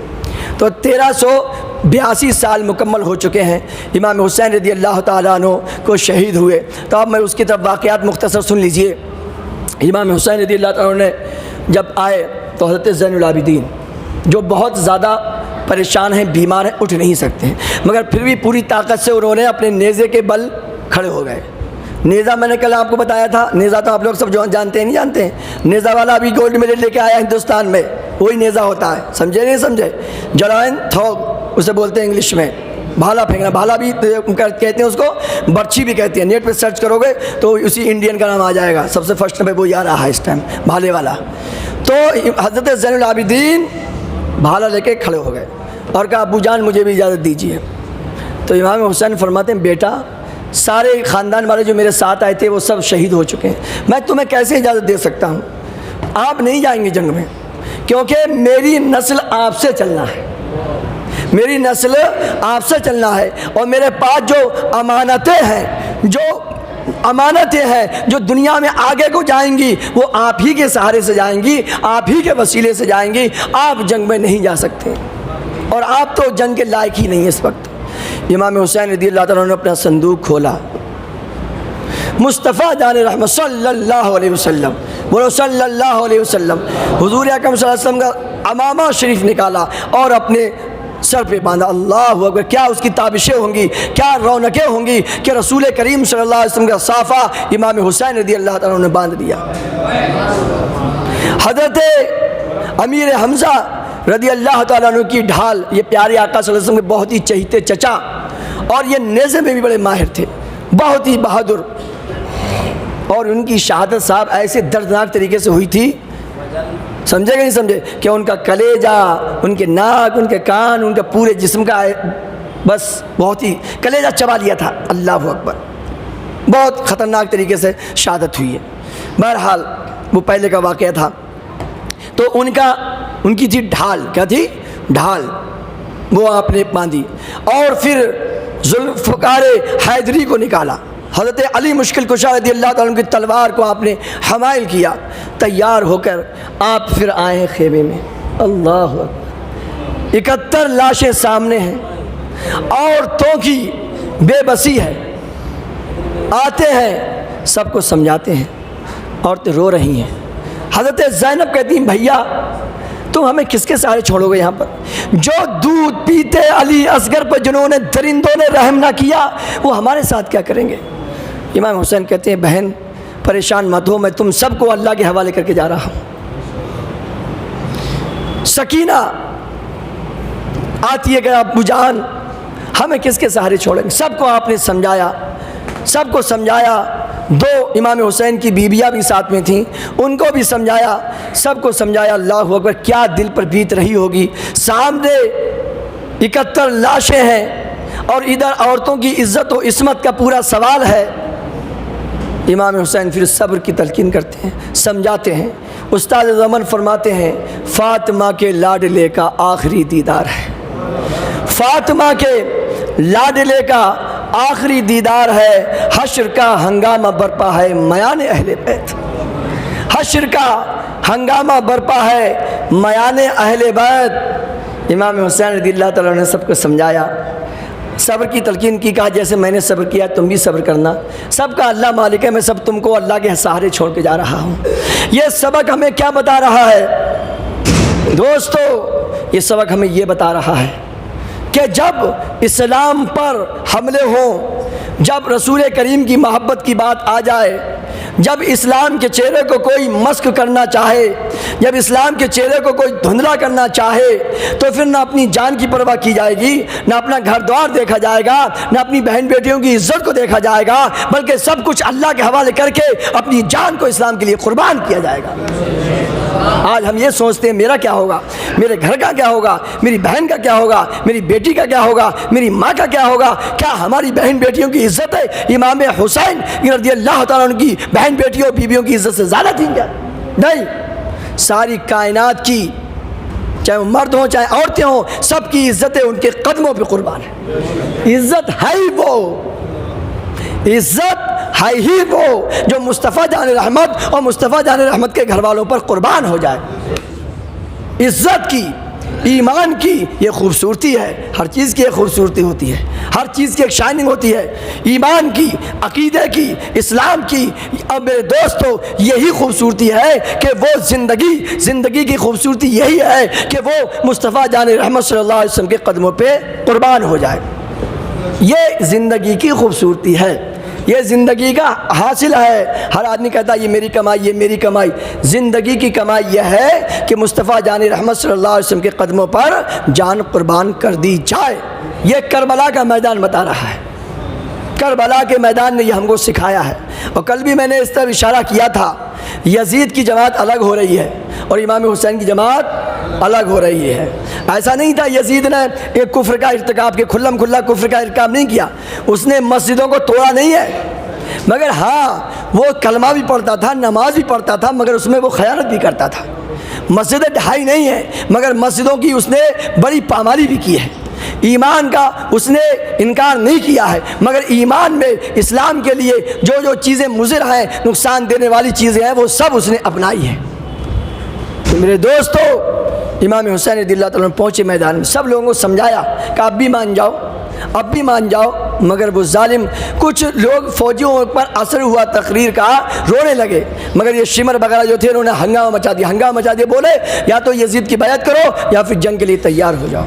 تو 1382 سال مکمل ہو چکے ہیں امام حسین رضی اللہ تعالیٰ عنہ کو شہید ہوئے. تو اب میں اس کی طرف واقعات مختصر سن لیجئے. امام حسین رضی اللہ تعالیٰ عنہ نے جب آئے تو حضرت زین العابدین جو بہت زیادہ پریشان ہیں، بیمار ہیں، اٹھ نہیں سکتے ہیں، مگر پھر بھی پوری طاقت سے انہوں نے اپنے نیزے کے بل کھڑے ہو گئے. نیزہ میں نے کل آپ کو بتایا تھا، نیزہ تو آپ لوگ سب جو جانتے ہیں نہیں جانتے ہیں. نیزہ والا ابھی گولڈ میڈل لے کے آیا ہندوستان میں، وہی نیزہ ہوتا ہے. سمجھے نہیں سمجھے؟ جلائن تھوک اسے بولتے ہیں انگلش میں. بھالا پھینکنا، بھالا بھی کہتے ہیں اس کو، برچھی بھی کہتے ہیں. نیٹ پہ سرچ کرو گے تو اسی انڈین کا نام آ جائے گا. سب سے فرسٹ پہ وہی آ رہا ہے اس ٹائم، بھالے والا. تو حضرت زین العابدین بھالا لے کے کھڑے ہو گئے اور کہا ابو جان مجھے بھی اجازت دیجیے. تو امام حسین فرماتے ہیں بیٹا سارے خاندان والے جو میرے ساتھ آئے تھے وہ سب شہید ہو چکے ہیں، میں تمہیں کیسے اجازت دے سکتا ہوں؟ آپ نہیں جائیں گے جنگ میں، کیونکہ میری نسل آپ سے چلنا ہے، میری نسل آپ سے چلنا ہے. اور میرے پاس جو امانتیں ہیں جو دنیا میں آگے کو جائیں گی وہ آپ ہی کے سہارے سے جائیں گی، آپ ہی کے وسیلے سے جائیں گی. آپ جنگ میں نہیں جا سکتے اور آپ تو جنگ کے لائق ہی نہیں اس وقت. امام حسین رضی اللہ تعالیٰ نے اپنا صندوق کھولا، مصطفیٰ جان رحمت صلی اللہ علیہ وسلم، بولو صلی اللہ علیہ وسلم، حضور اکرم صلی اللہ علیہ وسلم کا امامہ شریف نکالا اور اپنے سر پہ باندھا. اللہ اکبر! کیا اس کی تابشیں ہوں گی، کیا رونقیں ہوں گی کہ رسول کریم صلی اللہ علیہ وسلم کا صافہ امام حسین رضی اللہ تعالیٰ نے باندھ دیا. حضرت امیر حمزہ رضی اللہ تعالیٰ عنہ کی ڈھال، یہ پیارے آقا صلی اللہ علیہ وسلم کے بہت ہی چہیتے چچا، اور یہ نیزے میں بھی بڑے ماہر تھے، بہت ہی بہادر. اور ان کی شہادت صاحب ایسے دردناک طریقے سے ہوئی تھی، سمجھے کہ نہیں سمجھے، کہ ان کا کلیجہ، ان کے ناک، ان کے کان، ان کا پورے جسم کا بس بہت ہی کلیجہ چبا لیا تھا. اللہ اکبر! بہت خطرناک طریقے سے شہادت ہوئی ہے. بہرحال وہ پہلے کا واقعہ تھا. تو ان کی تھی ڈھال. کیا تھی؟ ڈھال. وہ آپ نے باندھی اور پھر ذوالفقار حیدری کو نکالا. حضرت علی مشکل کشا رضی اللہ تعالیٰ عنہ کی تلوار کو آپ نے حمائل کیا. تیار ہو کر آپ پھر آئے خیمے میں. اللہ اکبر! 71 لاشیں سامنے ہیں، عورتوں کی بے بسی ہے. آتے ہیں سب کو سمجھاتے ہیں، عورتیں رو رہی ہیں. حضرت زینب کہتی ہیں بھیا تم ہمیں کس کے سہارے چھوڑو گے؟ یہاں پر جو دودھ پیتے علی اصغر پر جنہوں نے درندوں نے رحم نہ کیا وہ ہمارے ساتھ کیا کریں گے؟ امام حسین کہتے ہیں بہن پریشان مت ہو، میں تم سب کو اللہ کے حوالے کر کے جا رہا ہوں. سکینہ آتی ہے کہ ابو جان ہمیں کس کے سہارے چھوڑیں گے؟ سب کو آپ نے سمجھایا، سب کو سمجھایا. 2 امام حسین کی بیویاں بھی ساتھ میں تھیں، ان کو بھی سمجھایا، سب کو سمجھایا. اللہ اکبر! کیا دل پر بیت رہی ہوگی. سامنے 71 لاشیں ہیں اور ادھر عورتوں کی عزت و عصمت کا پورا سوال ہے. امام حسین پھر صبر کی تلقین کرتے ہیں، سمجھاتے ہیں۔ استاد زمن فرماتے ہیں فاطمہ کے لاڈلے کا آخری دیدار ہے، فاطمہ کے لاڈلے کا آخری دیدار ہے، حشر کا ہنگامہ برپا ہے میان اہل بیت، حشر کا ہنگامہ برپا ہے میان اہل بیت۔ امام حسین رضی اللہ تعالیٰ نے سب کو سمجھایا، صبر کی تلقین کی، کہا جیسے میں نے صبر کیا تم بھی صبر کرنا، سب کا اللہ مالک ہے، میں سب تم کو اللہ کے سہارے چھوڑ کے جا رہا ہوں۔ یہ سبق ہمیں کیا بتا رہا ہے دوستو؟ یہ سبق ہمیں یہ بتا رہا ہے کہ جب اسلام پر حملے ہوں، جب رسول کریم کی محبت کی بات آ جائے، جب اسلام کے چہرے کو کوئی مسخ کرنا چاہے، جب اسلام کے چہرے کو کوئی دھندلا کرنا چاہے، تو پھر نہ اپنی جان کی پرواہ کی جائے گی، نہ اپنا گھر دوار دیکھا جائے گا، نہ اپنی بہن بیٹیوں کی عزت کو دیکھا جائے گا، بلکہ سب کچھ اللہ کے حوالے کر کے اپنی جان کو اسلام کے لیے قربان کیا جائے گا۔ آج ہم یہ سوچتے ہیں میرا کیا ہوگا، میرے گھر کا کیا ہوگا، میری بہن کا کیا ہوگا، میری بیٹی کا کیا ہوگا، میری ماں کا کیا ہوگا؟ کیا ہماری بہن بیٹیوں کی عزت ہے امام حسین رضی اللہ تعالیٰ عنہ کی بہن بیٹیوں اور بیویوں کی عزت سے زیادہ تھی کیا؟ نہیں، ساری کائنات کی، چاہے وہ مرد ہوں چاہے عورتیں ہوں، سب کی عزتیں ان کے قدموں پہ قربان ہے۔ عزت ہے وہ، عزت ہے ہی وہ جو مصطفیٰ جان رحمت اور مصطفیٰ جان رحمت کے گھر والوں پر قربان ہو جائے۔ عزت کی، ایمان کی یہ خوبصورتی ہے، ہر چیز کی ایک خوبصورتی ہوتی ہے، ہر چیز کی ایک شائننگ ہوتی ہے، ایمان کی، عقیدے کی، اسلام کی۔ اب میرے دوستو یہی خوبصورتی ہے کہ وہ زندگی کی خوبصورتی یہی ہے کہ وہ مصطفیٰ جان رحمت صلی اللہ علیہ وسلم کے قدموں پہ قربان ہو جائے۔ یہ زندگی کی خوبصورتی ہے، یہ زندگی کا حاصل ہے۔ ہر آدمی کہتا ہے یہ میری کمائی، یہ میری کمائی۔ زندگی کی کمائی یہ ہے کہ مصطفیٰ جان رحمت صلی اللہ علیہ وسلم کے قدموں پر جان قربان کر دی جائے۔ یہ کربلا کا میدان بتا رہا ہے، کربلا کے میدان نے یہ ہم کو سکھایا ہے۔ اور کل بھی میں نے اس طرح اشارہ کیا تھا، یزید کی جماعت الگ ہو رہی ہے اور امام حسین کی جماعت الگ ہو رہی ہے۔ ایسا نہیں تھا یزید نے ایک کفر کا ارتکاب کیا، کھلم کھلا کفر کا ارتکاب نہیں کیا، اس نے مسجدوں کو توڑا نہیں ہے، مگر ہاں وہ کلمہ بھی پڑھتا تھا، نماز بھی پڑھتا تھا، مگر اس میں وہ خیانت بھی کرتا تھا۔ مسجدیں ڈھائی نہیں ہیں، مگر مسجدوں کی اس نے بڑی پامالی بھی کی ہے۔ ایمان کا اس نے انکار نہیں کیا ہے، مگر ایمان میں اسلام کے لیے جو جو چیزیں مضر ہیں، نقصان دینے والی چیزیں ہیں، وہ سب اس نے اپنائی ہیں۔ تو میرے دوستو امام حسین رضی اللہ تعالیٰ عنہ پہنچے میدان میں، سب لوگوں کو سمجھایا کہ اب بھی مان جاؤ، اب بھی مان جاؤ، مگر وہ ظالم، کچھ لوگ فوجیوں پر اثر ہوا تقریر کا، رونے لگے، مگر یہ شمر وغیرہ جو تھے انہوں نے ہنگامہ مچا دیا، بولے یا تو یزید کی بیعت کرو یا پھر جنگ کے لیے تیار ہو جاؤ۔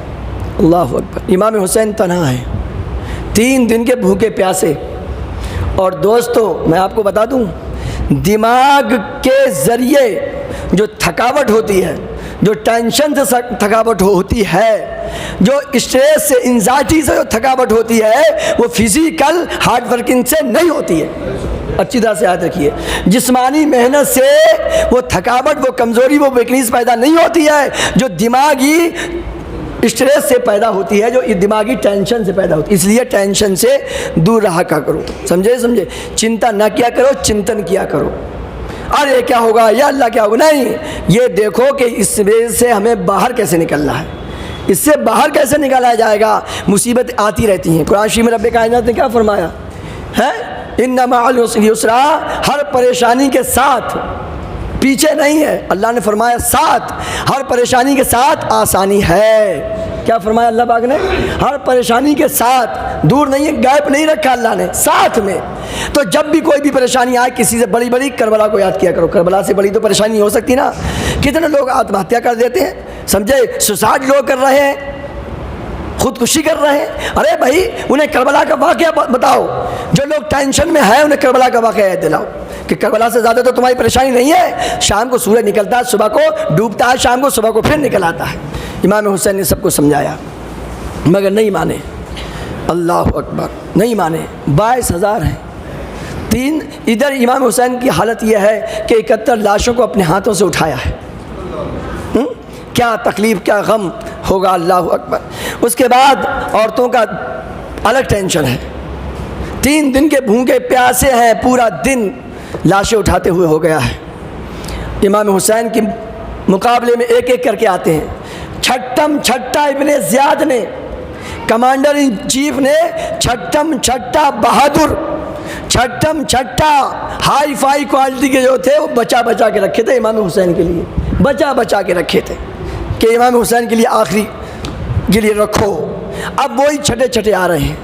اللہ اکبر۔ امام حسین تنہا ہے، 3 دن کے بھوکے پیاسے۔ اور دوستو میں آپ کو بتا دوں، دماغ کے ذریعے جو تھکاوٹ ہوتی ہے، جو ٹینشن سے تھکاوٹ ہوتی ہے، جو اسٹریس سے، انزائٹی سے جو تھکاوٹ ہوتی ہے، وہ فزیکل ہارڈ ورکنگ سے نہیں ہوتی ہے۔ اچھی طرح سے یاد رکھیے، جسمانی محنت سے وہ تھکاوٹ، وہ کمزوری، وہ ویکنیس پیدا نہیں ہوتی ہے، جو دماغی اسٹریس سے پیدا ہوتی ہے، جو دماغی ٹینشن سے پیدا ہوتی ہے۔ اس لیے ٹینشن سے دور رہا کرو، سمجھے؟ چنتا نہ کیا کرو، چنتن کیا کرو۔ ارے کیا ہوگا یا اللہ کیا ہوگا، نہیں، یہ دیکھو کہ اس سے ہمیں باہر کیسے نکلنا ہے، اس سے باہر کیسے نکالا جائے گا۔ مصیبت آتی رہتی ہیں۔ قرآن شریف میں رب کائنات نے کیا فرمایا ہے؟ ان مع العسر یسرا، ہر پریشانی کے ساتھ، پیچھے نہیں ہے، اللہ نے فرمایا ساتھ، ہر پریشانی کے ساتھ آسانی ہے۔ کیا فرمایا اللہ پاک نے؟ ہر پریشانی کے ساتھ، دور نہیں ہے، غائب نہیں رکھا اللہ نے، ساتھ میں۔ تو جب بھی کوئی بھی پریشانی آئے، کسی سے بڑی کربلا کو یاد کیا کرو۔ کربلا سے بڑی تو پریشانی ہو سکتی نا۔ کتنے لوگ آتم ہتیا کر دیتے ہیں، سمجھے؟ سوسائڈ لوگ کر رہے ہیں، خودکشی کر رہے ہیں۔ ارے بھائی انہیں کربلا کا واقعہ بتاؤ، جو لوگ ٹینشن میں ہیں انہیں کربلا کا واقعہ یاد دلاؤ کہ کربلا سے زیادہ تو تمہاری پریشانی نہیں ہے۔ شام کو سورج نکلتا ہے، صبح کو ڈوبتا ہے، شام کو صبح کو پھر نکل آتا ہے۔ امام حسین نے سب کو سمجھایا مگر نہیں مانے۔ اللہ اکبر، نہیں مانے۔ 22,000 ہیں۔ 3 ادھر امام حسین کی حالت یہ ہے کہ 71 لاشوں کو اپنے ہاتھوں سے اٹھایا ہے۔ کیا تکلیف، کیا غم ہوگا، اللہ اکبر۔ اس کے بعد عورتوں کا الگ ٹینشن ہے، 3 دن کے بھوکے پیاسے ہیں، پورا دن لاشیں اٹھاتے ہوئے ہو گیا ہے۔ امام حسین کے مقابلے میں ایک ایک کر کے آتے ہیں۔ چھٹم چھٹا ابن زیاد نے، کمانڈر ان چیف نے چھٹم چھٹا بہادر، چھٹم چھٹا ہائی فائی کوالٹی کے جو تھے وہ بچا بچا کے رکھے تھے امام حسین کے لیے، بچا بچا کے رکھے تھے کہ امام حسین کے لیے آخری کے لیے رکھو۔ اب وہی چھٹے چھٹے آ رہے ہیں،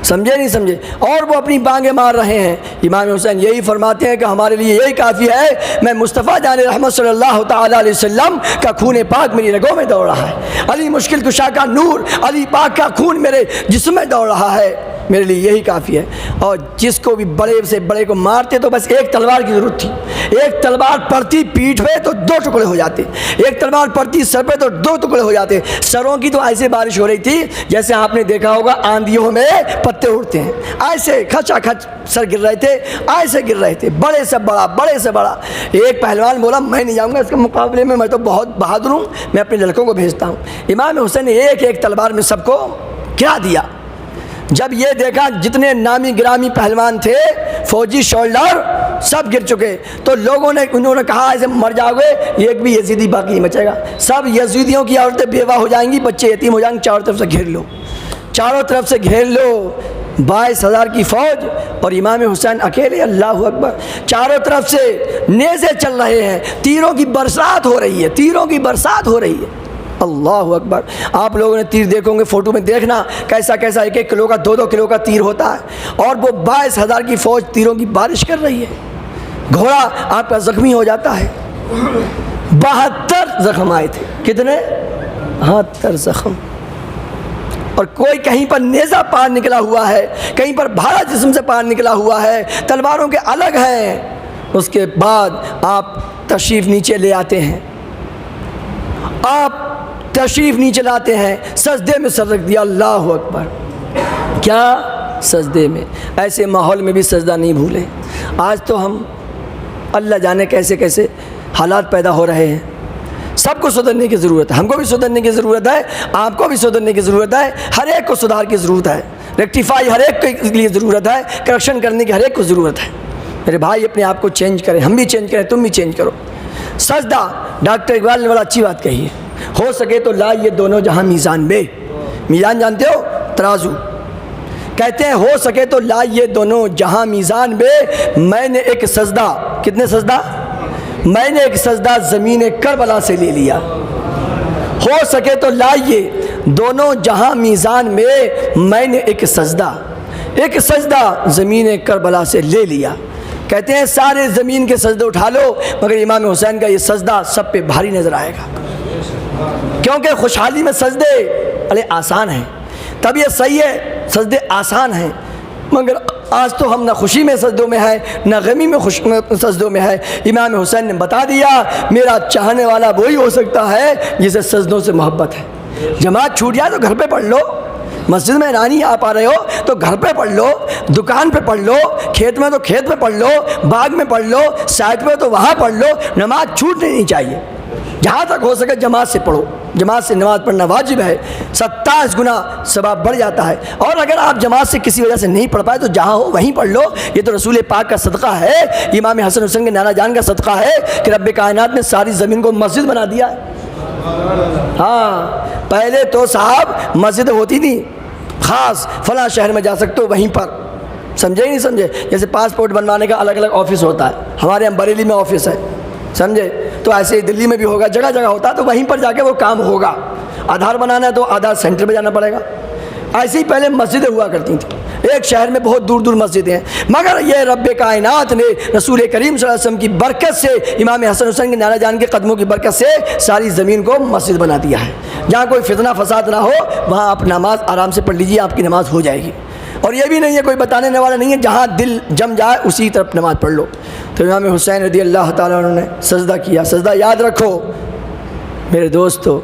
سمجھے نہیں سمجھے، اور وہ اپنی بانگیں مار رہے ہیں۔ امام حسین یہی فرماتے ہیں کہ ہمارے لیے یہی کافی ہے، میں مصطفیٰ جان رحمت صلی اللہ تعالیٰ علیہ وسلم کا خون پاک میری رگوں میں دوڑ رہا ہے، علی مشکل کشا کا نور، علی پاک کا خون میرے جسم میں دوڑ رہا ہے، میرے لیے یہی کافی ہے۔ اور جس کو بھی بڑے سے بڑے کو مارتے تو بس ایک تلوار کی ضرورت تھی، ایک تلوار پڑتی پیٹھ پہ تو 2 ٹکڑے ہو جاتے، ایک تلوار پڑتی سر پہ تو 2 ٹکڑے ہو جاتے۔ سروں کی تو ایسے بارش ہو رہی تھی جیسے آپ نے دیکھا ہوگا آندھیوں میں پتے اڑتے ہیں، ایسے کھچا کھچ سر گر رہے تھے، ایسے گر رہے تھے، بڑے سے بڑا بڑے سے بڑا۔ ایک پہلوان بولا میں نہیں جاؤں گا اس کے مقابلے میں تو بہت بہادر ہوں، میں اپنے لڑکوں کو بھیجتا ہوں۔ امام حسین نے ایک ایک تلوار میں سب کو گرا دیا۔ جب یہ دیکھا جتنے نامی گرامی پہلوان تھے، فوجی شولڈر سب گر چکے، تو لوگوں نے انہوں نے کہا ایسے مر جاؤ گے، ایک بھی یزیدی باقی نہیں بچے گا، سب یزیدیوں کی عورتیں بیوہ ہو جائیں گی، بچے یتیم ہو جائیں گے، چاروں طرف سے گھیر لو، چاروں طرف سے گھیر لو۔ 22,000 کی فوج اور امام حسین اکیلے، اللہ اکبر، چاروں طرف سے نیزے چل رہے ہیں، تیروں کی برسات ہو رہی ہے، تیروں کی برسات ہو رہی ہے، اللہ اکبر۔ آپ لوگوں نے تیر دیکھو گے فوٹو میں، دیکھنا کیسا کیسا 1-1 کلو کا 2-2 کلو کا تیر ہوتا ہے، اور وہ 22,000 کی فوج تیروں کی بارش کر رہی ہے۔ گھوڑا آپ کا زخمی ہو جاتا ہے۔ 72 زخم آئے تھے، کتنے؟ 72 زخم، اور کوئی کہیں پر نیزہ پار نکلا ہوا ہے، کہیں پر بھارا جسم سے پار نکلا ہوا ہے، تلواروں کے الگ ہیں۔ اس کے بعد آپ تشریف نیچے لے آتے ہیں، آپ تشریف نیچے لاتے ہیں، سجدے میں سر رکھ دیا، اللہ اکبر، کیا سجدے میں؟ ایسے ماحول میں بھی سجدہ نہیں بھولے۔ آج تو ہم اللہ جانے کیسے کیسے حالات پیدا ہو رہے ہیں، سب کو سدھرنے کی ضرورت ہے، ہم کو بھی سدھرنے کی ضرورت ہے، آپ کو بھی سدھرنے کی ضرورت ہے، ہر ایک کو سدھار کی ضرورت ہے، ریکٹیفائی ہر ایک کے لیے ضرورت ہے، کریکشن کرنے کی ہر ایک کو ضرورت ہے۔ میرے بھائی اپنے آپ کو چینج کریں، ہم بھی چینج کریں، تم بھی چینج کرو۔ سجدہ، ڈاکٹر اقبال نے بڑا اچھی بات کہی ہے، ہو سکے تو لا یہ دونوں جہاں میزان میں، میزان جانتے ہو؟ ترازو، کہتے ہیں ہو سکے تو لا یہ دونوں جہاں میزان میں، میں نے ایک سجدہ، کتنے سجدہ؟ میں نے ایک سجدہ زمین کربلا سے لے لیا۔ ہو سکے تو لائیے دونوں جہاں میزان میں نے ایک سجدہ زمین کربلا سے لے لیا۔ کہتے ہیں سارے زمین کے سجدے اٹھا لو مگر امام حسین کا یہ سجدہ سب پہ بھاری نظر آئے گا، کیونکہ خوشحالی میں سجدے بڑے آسان ہیں، طبیعت صحیح ہے، سجدے آسان ہیں، مگر آج تو ہم نہ خوشی میں سجدوں میں ہے نہ غمی میں سجدوں میں ہے۔ امام حسین نے بتا دیا میرا چاہنے والا وہی ہو سکتا ہے جسے سجدوں سے محبت ہے۔ جماعت چھوٹ جائے تو گھر پہ پڑھ لو، مسجد میں رانی آپ آ رہے ہو تو گھر پہ پڑھ لو، دکان پہ پڑھ لو، کھیت میں تو کھیت پہ پڑھ لو، باغ میں پڑھ لو، سائٹ پہ تو وہاں پڑھ لو، نماز چھوٹنی نہیں چاہیے، جہاں تک ہو سکے جماعت سے پڑھو، جماعت سے نماز پڑھنا واجب ہے، 27 گنا ثواب بڑھ جاتا ہے۔ اور اگر آپ جماعت سے کسی وجہ سے نہیں پڑھ پائے تو جہاں ہو وہیں پڑھ لو، یہ تو رسول پاک کا صدقہ ہے، امام حسن حسین کے نانا جان کا صدقہ ہے کہ رب کائنات نے ساری زمین کو مسجد بنا دیا ہے۔ ہاں پہلے تو صاحب مسجد ہوتی تھی، خاص فلاں شہر میں جا سکتے ہو وہیں پر، سمجھے ہی نہیں سمجھے؟ جیسے پاسپورٹ بنوانے کا الگ الگ آفس ہوتا ہے، ہمارے یہاں بریلی میں آفس ہے، سمجھے؟ تو ایسے ہی دلی میں بھی ہوگا، جگہ جگہ ہوتا ہے، تو وہیں پر جا کے وہ کام ہوگا۔ آدھار بنانا ہے تو آدھار سینٹر پہ جانا پڑے گا۔ ایسے ہی پہلے مسجدیں ہوا کرتی تھیں، ایک شہر میں بہت دور دور مسجدیں ہیں، مگر یہ رب کائنات نے رسول کریم صلی اللہ علیہ وسلم کی برکت سے، امام حسن حسین کے نانا جان کے قدموں کی برکت سے ساری زمین کو مسجد بنا دیا ہے۔ جہاں کوئی فتنہ فساد نہ ہو وہاں آپ نماز آرام سے پڑھ لیجیے، آپ کی نماز ہو جائے گی۔ اور یہ بھی نہیں ہے، کوئی بتانے والا نہیں ہے، جہاں دل جم جائے اسی طرف نماز پڑھ لو۔ تو امام حسین رضی اللہ تعالیٰ عنہ نے سجدہ کیا۔ سجدہ یاد رکھو میرے دوستو،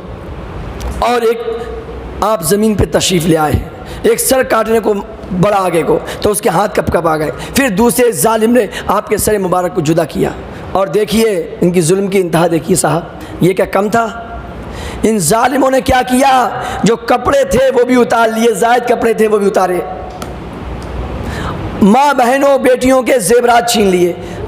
اور ایک آپ زمین پہ تشریف لے آئے، ایک سر کاٹنے کو بڑا آگے کو، تو اس کے ہاتھ کپ کپ آ گئے، پھر دوسرے ظالم نے آپ کے سر مبارک کو جدا کیا۔ اور دیکھیے ان کی ظلم کی انتہا دیکھیے صاحب، یہ کیا کم تھا؟ ان ظالموں نے کیا کیا؟ جو کپڑے تھے وہ بھی اتار لیے، زائد کپڑے تھے وہ بھی اتارے، ماں بہنوں بیٹیوں کے زیورات چھین لیے۔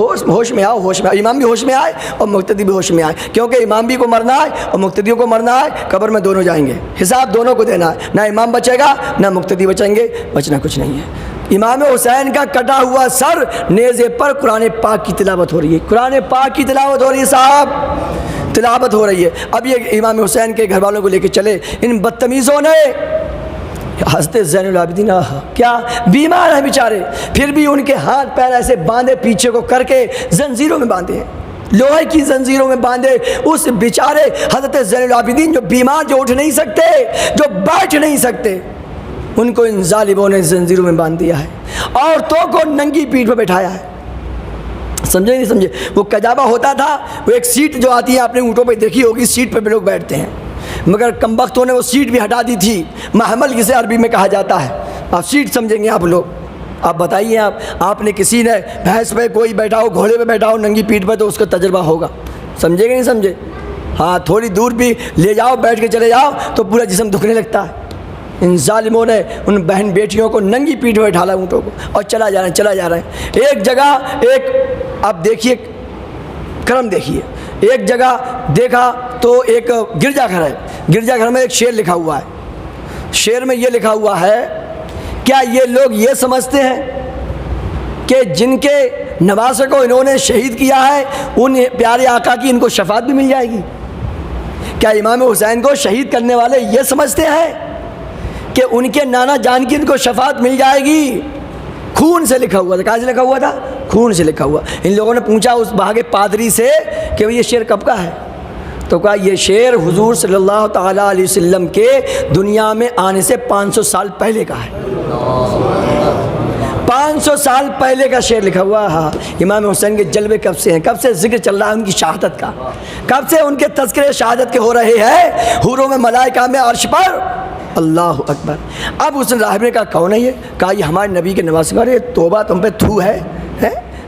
ہوش میں آؤ، ہوش میں آؤ، امام بھی ہوش میں آئے اور مقتدی بھی ہوش میں آئے، کیونکہ امام بھی کو مرنا ہے اور مقتدیوں کو مرنا ہے، قبر میں دونوں جائیں گے، حساب دونوں کو دینا ہے، نہ امام بچے گا نہ مقتدی بچیں گے، بچنا کچھ نہیں ہے۔ امام حسین کا کٹا ہوا سر نیزے پر قرآن پاک کی تلاوت ہو رہی ہے، قرآن پاک کی تلاوت ہو رہی ہے صاحب، تلاوت ہو رہی ہے۔ اب یہ امام حسین کے گھر والوں کو لے کے چلے، ان بدتمیزوں نے حضرت زین العابدین کیا بیمار ہیں بیچارے، پھر بھی ان کے ہاتھ پیر ایسے باندھے پیچھے کو کر کے زنجیروں میں باندھے ہیں، لوہے کی زنجیروں میں باندھے اس بیچارے حضرت زین العابدین جو بیمار، جو اٹھ نہیں سکتے، جو بیٹھ نہیں سکتے، ان کو ان ظالموں نے زنجیروں میں باندھ دیا ہے، عورتوں کو ننگی پیٹھ پہ بٹھایا ہے۔ سمجھے نہیں سمجھے؟ وہ کجابہ ہوتا تھا، وہ ایک سیٹ جو آتی ہے، اپنے اونٹوں پہ دیکھی ہوگی، سیٹ پہ بھی لوگ بیٹھتے ہیں، مگر کمبختوں نے وہ سیٹ بھی ہٹا دی تھی، محمل جسے عربی میں کہا جاتا ہے، آپ سیٹ سمجھیں گے آپ لوگ۔ آپ بتائیے، آپ نے کسی نے بھینس پہ کوئی بیٹھا ہو، گھوڑے پہ بیٹھا ہو ننگی پیٹھ پہ، تو اس کا تجربہ ہوگا، سمجھے کہ نہیں سمجھے؟ ہاں، تھوڑی دور بھی لے جاؤ، بیٹھ کے چلے جاؤ تو پورا جسم دکھنے لگتا ہے۔ ان ظالموں نے ان بہن بیٹیوں کو ننگی پیٹھ پہ بٹھالا اونٹوں کو، اور چلا جا رہے ہیں۔ ایک جگہ آپ دیکھیے، کرم دیکھیے، ایک جگہ دیکھا تو ایک گرجا گھر ہے، گرجا گھر میں ایک شعر لکھا ہوا ہے، شعر میں یہ لکھا ہوا ہے، کیا یہ لوگ یہ سمجھتے ہیں کہ جن کے نواسے کو انہوں نے شہید کیا ہے ان پیارے آقا کی ان کو شفاعت بھی مل جائے گی؟ کیا امام حسین کو شہید کرنے والے یہ سمجھتے ہیں کہ ان کے نانا جان کی ان کو شفاعت مل جائے گی؟ خون سے لکھا ہوا تھا، کہاں سے لکھا ہوا تھا؟ خون سے لکھا ہوا۔ ان لوگوں نے پوچھا اس وہاں کے پادری سے کہ یہ شعر کب کا ہے؟ تو کہا یہ شعر حضور صلی اللہ تعالیٰ علیہ وسلم کے دنیا میں آنے سے 500 سال پہلے کا ہے، 500 سال پہلے کا شعر لکھا ہوا۔ ہاں، امام حسین کے جلوے کب سے ہیں، کب سے ذکر چل رہا ہے ان کی شہادت کا، کب سے ان کے تذکرے شہادت کے ہو رہے ہیں حوروں میں، ملائکہ میں، عرش پر۔ اللہ اکبر۔ اب اس راہب نے کہا کون ہے یہ؟ کہا یہ ہمارے نبی کے نواسے کا۔ ارے توبہ، تم پہ تھو ہے،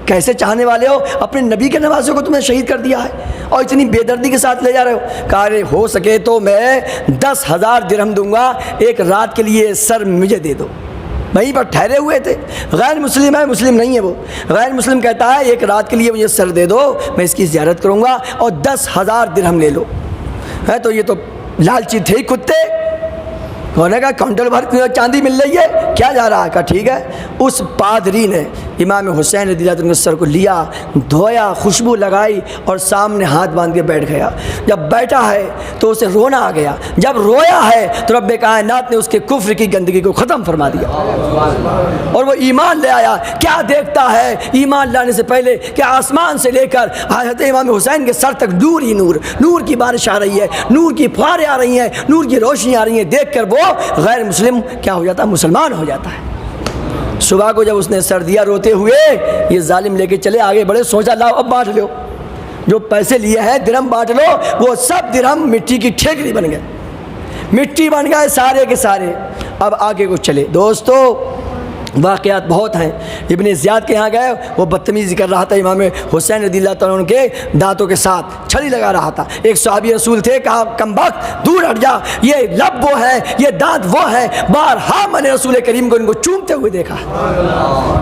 کیسے چاہنے والے ہو، اپنے نبی کے نواسے کو تم نے شہید کر دیا ہے اور اتنی بے دردی کے ساتھ لے جا رہے ہو۔ کہا ارے ہو سکے تو میں 10,000 درہم دوں گا، ایک رات کے لیے سر مجھے دے دو۔ وہیں پر ٹھہرے ہوئے تھے، غیر مسلم ہے، مسلم نہیں ہے وہ، غیر مسلم کہتا ہے ایک رات کے لیے مجھے سر دے دو، میں اس کی زیارت کروں گا اور 10,000 درہم لے لو۔ ہے تو یہ تو لالچی تھے ہی کتے، ہونے کا کاؤنٹر بھر چاندی مل رہی ہے، کیا جا رہا ہے؟ کہا ٹھیک ہے۔ اس پادری نے امام حسین رضی اللہ عنہ کے سر کو لیا، دھویا، خوشبو لگائی اور سامنے ہاتھ باندھ کے بیٹھ گیا۔ جب بیٹھا ہے تو اسے رونا آ گیا، جب رویا ہے تو رب کائنات نے اس کے کفر کی گندگی کو ختم فرما دیا اور وہ ایمان لے آیا۔ کیا دیکھتا ہے ایمان لانے سے پہلے کہ آسمان سے لے کر حضرت امام حسین کے سر تک نور ہی نور، نور کی بارش آ رہی ہے، نور کی فواریں آ رہی ہیں، نور کی روشنی آ رہی ہیں، دیکھ کر وہ غیر مسلم کیا ہو جاتا ہے؟ مسلمان ہو جاتا ہے۔ صبح کو جب اس نے سر دیا روتے ہوئے، یہ ظالم لے کے چلے آگے بڑھے، سوچا لاؤ اب بانٹ لو، جو پیسے لیے ہیں درہم بانٹ لو۔ وہ سب درہم مٹی کی ٹھیکری بن گئے، مٹی بن گئے سارے کے سارے۔ اب آگے کو چلے دوستو، واقعات بہت ہیں۔ ابن زیاد کے یہاں گئے، وہ بدتمیزی کر رہا تھا امام حسین رضی اللہ تعالیٰ عنہ کے دانتوں کے ساتھ، چھڑی لگا رہا تھا۔ ایک صحابی رسول تھے، کہا کم بخت دور ہٹ جا، یہ لب وہ ہے، یہ دانت وہ ہے۔ بارہا میں نے رسول کریم کو ان کو چومتے ہوئے دیکھا ہے،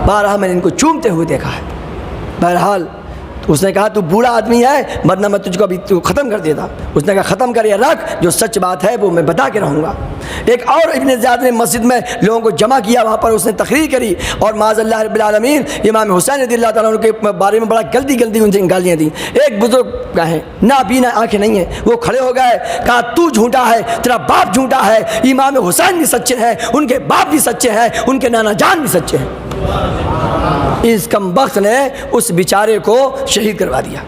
بارہا میں نے ان کو چومتے ہوئے دیکھا ہے۔ بہرحال تو اس نے کہا تو بوڑھا آدمی ہے، ورنہ میں تجھ کو ابھی تو ختم کر دیتا۔ اس نے کہا ختم کر یا رکھ، جو سچ بات ہے وہ میں بتا کے رہوں گا۔ ایک اور ابن زیاد نے مسجد میں لوگوں کو جمع کیا، وہاں پر اس نے تقریر کری اور معاذ اللہ رب العالمین امام حسین رضی اللہ تعالیٰ عنہ کے بارے میں بڑا گلدی ان سے گالیاں دیں۔ ایک بزرگ کا ہے، نابینا آنکھیں نہیں ہیں، وہ کھڑے ہو گئے، کہا تو جھوٹا ہے، تیرا باپ جھوٹا ہے، امام حسین بھی سچے ہیں، ان کے باپ بھی سچے ہیں، ان کے نانا جان بھی سچے ہیں۔ اس کم بخت نے اس بیچارے کو شہید کروا دیا،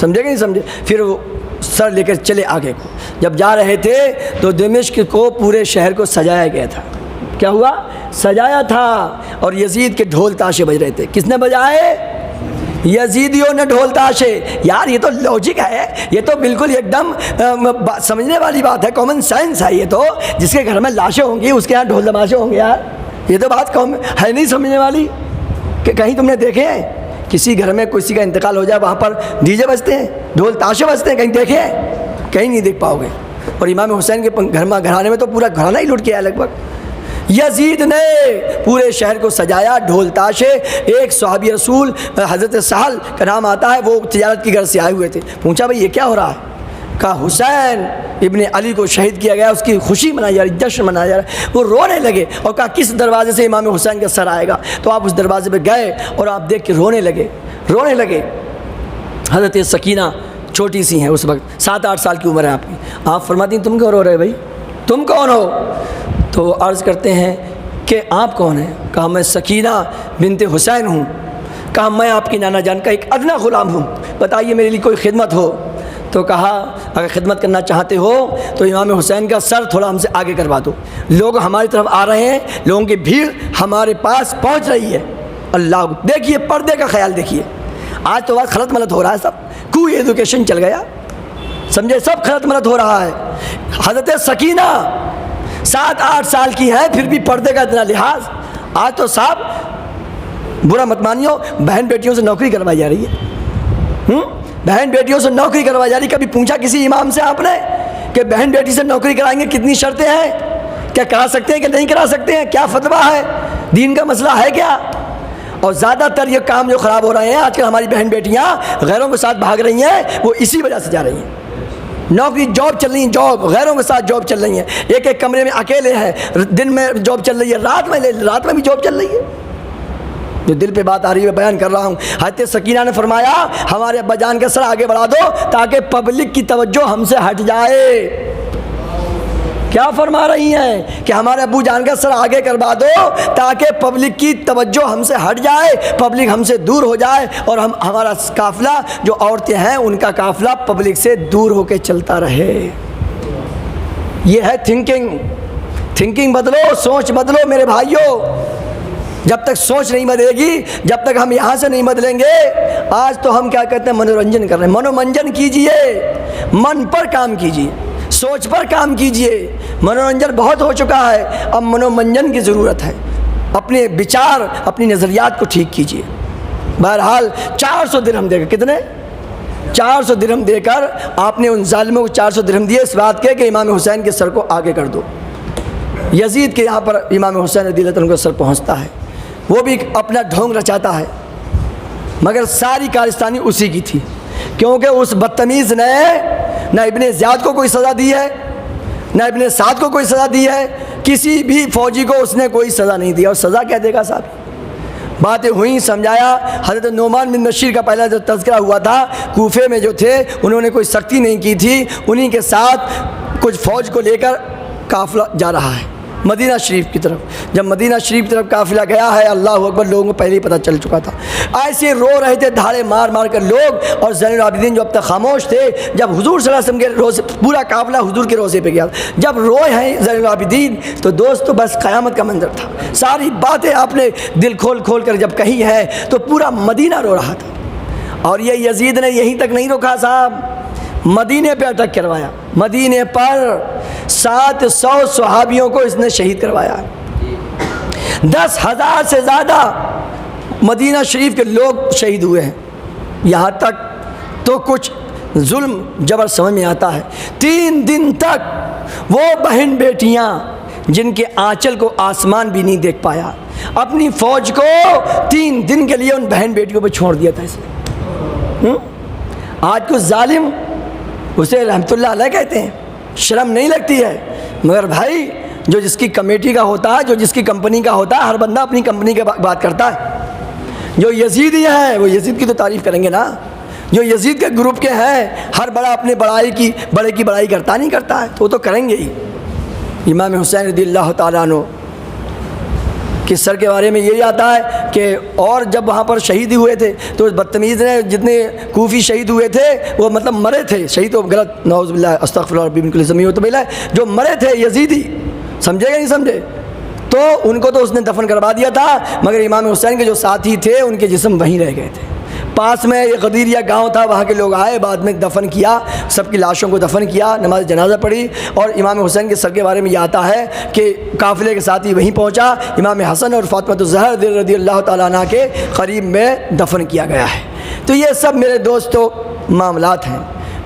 سمجھے کہ نہیں سمجھے؟ پھر وہ سر لے کر چلے آگے کو۔ جب جا رہے تھے تو دمشق کو پورے شہر کو سجایا گیا تھا۔ کیا ہوا؟ سجایا تھا، اور یزید کے ڈھول تاشے بج رہے تھے۔ کس نے بجائے؟ یزیدیوں نے ڈھول تاشے۔ یار یہ تو لاجک ہے، یہ تو بالکل ایک دم سمجھنے والی بات ہے، کامن سینس ہے۔ یہ تو جس کے گھر میں لاشیں ہوں گی اس کے یہاں ڈھول تماشے ہوں گے یار، یہ تو بات ہے نہیں سمجھنے والی۔ کہ کہیں تم نے دیکھے ہیں کسی گھر میں کسی کا انتقال ہو جائے وہاں پر ڈی جے بجتے ہیں، ڈھول تاشے بجتے ہیں؟ کہیں دیکھے ہیں؟ کہیں نہیں دیکھ پاؤ گے۔ اور امام حسین کے گھرانے میں تو پورا گھرانہ ہی لٹ کے آیا لگ بھگ۔ یزید نے پورے شہر کو سجایا، ڈھول تاشے. ایک صحابی رسول حضرت سہل کا نام آتا ہے، وہ تجارت کی غرض سے آئے ہوئے تھے. پوچھا بھائی یہ کیا ہو رہا ہے؟ کہا حسین ابن علی کو شہید کیا گیا، اس کی خوشی منائی جا رہی، جشن منایا جا رہا ہے. وہ رونے لگے اور کہا کس دروازے سے امام حسین کا سر آئے گا؟ تو آپ اس دروازے پہ گئے اور آپ دیکھ کے رونے لگے. حضرت سکینہ چھوٹی سی ہیں اس وقت، 7-8 سال کی عمر ہے آپ کی. آپ فرماتی ہیں تم کیوں رو رہے بھائی، تم کون ہو؟ تو عرض کرتے ہیں کہ آپ کون ہیں؟ کہا میں سکینہ بنت حسین ہوں. کہا میں آپ کی نانا جان کا ایک ادنا غلام ہوں، بتائیے میرے لیے کوئی خدمت ہو. تو کہا اگر خدمت کرنا چاہتے ہو تو امام حسین کا سر تھوڑا ہم سے آگے کروا دو، لوگ ہماری طرف آ رہے ہیں، لوگوں کی بھیڑ ہمارے پاس پہنچ رہی ہے. اللہ دیکھیے پردے کا خیال دیکھیے. آج تو بات خلط ملط ہو رہا ہے، سب کوئی ایجوکیشن چل گیا، سمجھے، سب خلط ملط ہو رہا ہے. حضرت سکینہ 7-8 سال کی ہے، پھر بھی پردے کا اتنا لحاظ. آج تو صاحب برا مت مانیو، بہن بیٹیوں سے نوکری کروائی جا رہی ہے. بہن بیٹیوں سے نوکری کروائی جا رہی. کبھی پوچھا کسی امام سے آپ نے کہ بہن بیٹی سے نوکری کرائیں گے کتنی شرطیں ہیں؟ کیا کرا سکتے ہیں کہ نہیں کرا سکتے ہیں؟ کیا فتویٰ ہے؟ دین کا مسئلہ ہے کیا؟ اور زیادہ تر یہ کام جو خراب ہو رہے ہیں آج کل، ہماری بہن بیٹیاں غیروں کے ساتھ بھاگ رہی ہیں، وہ اسی وجہ سے جا رہی ہیں. نوکری جاب چل رہی ہیں، جاب غیروں کے ساتھ جاب چل رہی ہیں. ایک کمرے میں اکیلے ہیں، دن میں جاب چل رہی ہے، رات میں بھی جاب چل رہی ہے. جو دل پہ بات آ رہی ہے بیان کر رہا ہوں. حضرت سکینہ نے فرمایا ہمارے ابا جان کا سر آگے بڑھا دو تاکہ پبلک کی توجہ ہم سے ہٹ جائے. کیا فرما رہی ہیں کہ ہمارے ابو جان کا سر آگے کروا دو تاکہ پبلک کی توجہ ہم سے ہٹ جائے، پبلک ہم سے دور ہو جائے، اور ہمارا قافلہ جو عورتیں ہیں ان کا قافلہ پبلک سے دور ہو کے چلتا رہے. یہ ہے تھنکنگ بدلو، سوچ بدلو میرے بھائیوں. جب تک سوچ نہیں بدلے گی، جب تک ہم یہاں سے نہیں بدلیں گے. آج تو ہم کیا کہتے ہیں، منورنجن کر رہے ہیں. منورنجن کیجئے، من پر کام کیجئے، سوچ پر کام کیجئے. منورنجن بہت ہو چکا ہے، اب منورنجن کی ضرورت ہے. اپنے بچار، اپنی نظریات کو ٹھیک کیجئے. بہرحال 400 درہم دے کر، کتنے؟ 400 درہم دے کر آپ نے ان ظالموں کو 400 درہم دیے اس بات کے کہ امام حسین کے سر کو آگے کر دو. یزید کے یہاں پر امام حسین رضی اللہ عنہ کا سر پہنچتا ہے، وہ بھی اپنا ڈھونگ رچاتا ہے، مگر ساری کارستانی اسی کی تھی، کیونکہ اس بدتمیز نے نہ ابن زیاد کو کوئی سزا دی ہے، نہ ابن سعد کو کوئی سزا دی ہے، کسی بھی فوجی کو اس نے کوئی سزا نہیں دی. اور سزا کیا دے گا صاحب؟ باتیں ہوئیں، سمجھایا. حضرت نعمان بن بشیر کا پہلا جو تذکرہ ہوا تھا، کوفے میں جو تھے انہوں نے کوئی سختی نہیں کی تھی، انہی کے ساتھ کچھ فوج کو لے کر قافلہ جا رہا ہے مدینہ شریف کی طرف. جب مدینہ شریف کی طرف قافلہ گیا ہے، اللہ اکبر، لوگوں کو پہلے ہی پتہ چل چکا تھا. ایسے رو رہے تھے دھاڑے مار مار کر لوگ، اور زین العابدین جو اب تک خاموش تھے، جب حضور صلی اللہ علیہ وسلم کے روزے، پورا قافلہ حضور کے روزے پہ گیا، جب روئے ہیں زین العابدین تو دوستو بس قیامت کا منظر تھا. ساری باتیں آپ نے دل کھول کھول کر جب کہی ہے تو پورا مدینہ رو رہا تھا. اور یہ یزید نے یہیں تک نہیں روکا صاحب، مدینے پہ اٹیک کروایا. مدینے پر 700 صحابیوں کو اس نے شہید کروایا. 10,000 سے زیادہ مدینہ شریف کے لوگ شہید ہوئے ہیں. یہاں تک تو کچھ ظلم جبر سمجھ میں آتا ہے. 3 دن تک وہ بہن بیٹیاں جن کے آنچل کو آسمان بھی نہیں دیکھ پایا، اپنی فوج کو 3 دن کے لیے ان بہن بیٹیوں پہ چھوڑ دیا تھا اس نے. آج کچھ ظالم اسے رحمت اللہ علیہ کہتے ہیں، شرم نہیں لگتی ہے. مگر بھائی جو جس کی کمیٹی کا ہوتا ہے، جو جس کی کمپنی کا ہوتا ہے، ہر بندہ اپنی کمپنی کی بات کرتا ہے. جو یزیدی ہے وہ یزید کی تو تعریف کریں گے نا. جو یزید کے گروپ کے ہیں، ہر بڑا اپنے بڑے کی بڑائی کرتا نہیں کرتا ہے، تو وہ تو کریں گے ہی. امام حسین رضی اللہ تعالیٰ عنہ کے سر کے بارے میں یہی آتا ہے کہ اور جب وہاں پر شہید ہوئے تھے تو بدتمیز نے جتنے کوفی شہید ہوئے تھے وہ مطلب مرے تھے، شہید تو غلط، نعوذ باللہ، استغفر اللہ ربی من کل ذنب وتوب الیہ، جو مرے تھے یزیدی، سمجھے گا نہیں سمجھے، تو ان کو تو اس نے دفن کروا دیا تھا، مگر امام حسین کے جو ساتھی تھے ان کے جسم وہیں رہ گئے تھے. پاس میں یہ غدیریہ گاؤں تھا، وہاں کے لوگ آئے، بعد میں دفن کیا، سب کی لاشوں کو دفن کیا، نماز جنازہ پڑھی. اور امام حسین کے سر کے بارے میں یہ آتا ہے کہ قافلے کے ساتھ ہی وہیں پہنچا. امام حسن اور فاطمہ الزہرا رضی اللہ تعالیٰ عنہ کے قریب میں دفن کیا گیا ہے. تو یہ سب میرے دوستو معاملات ہیں،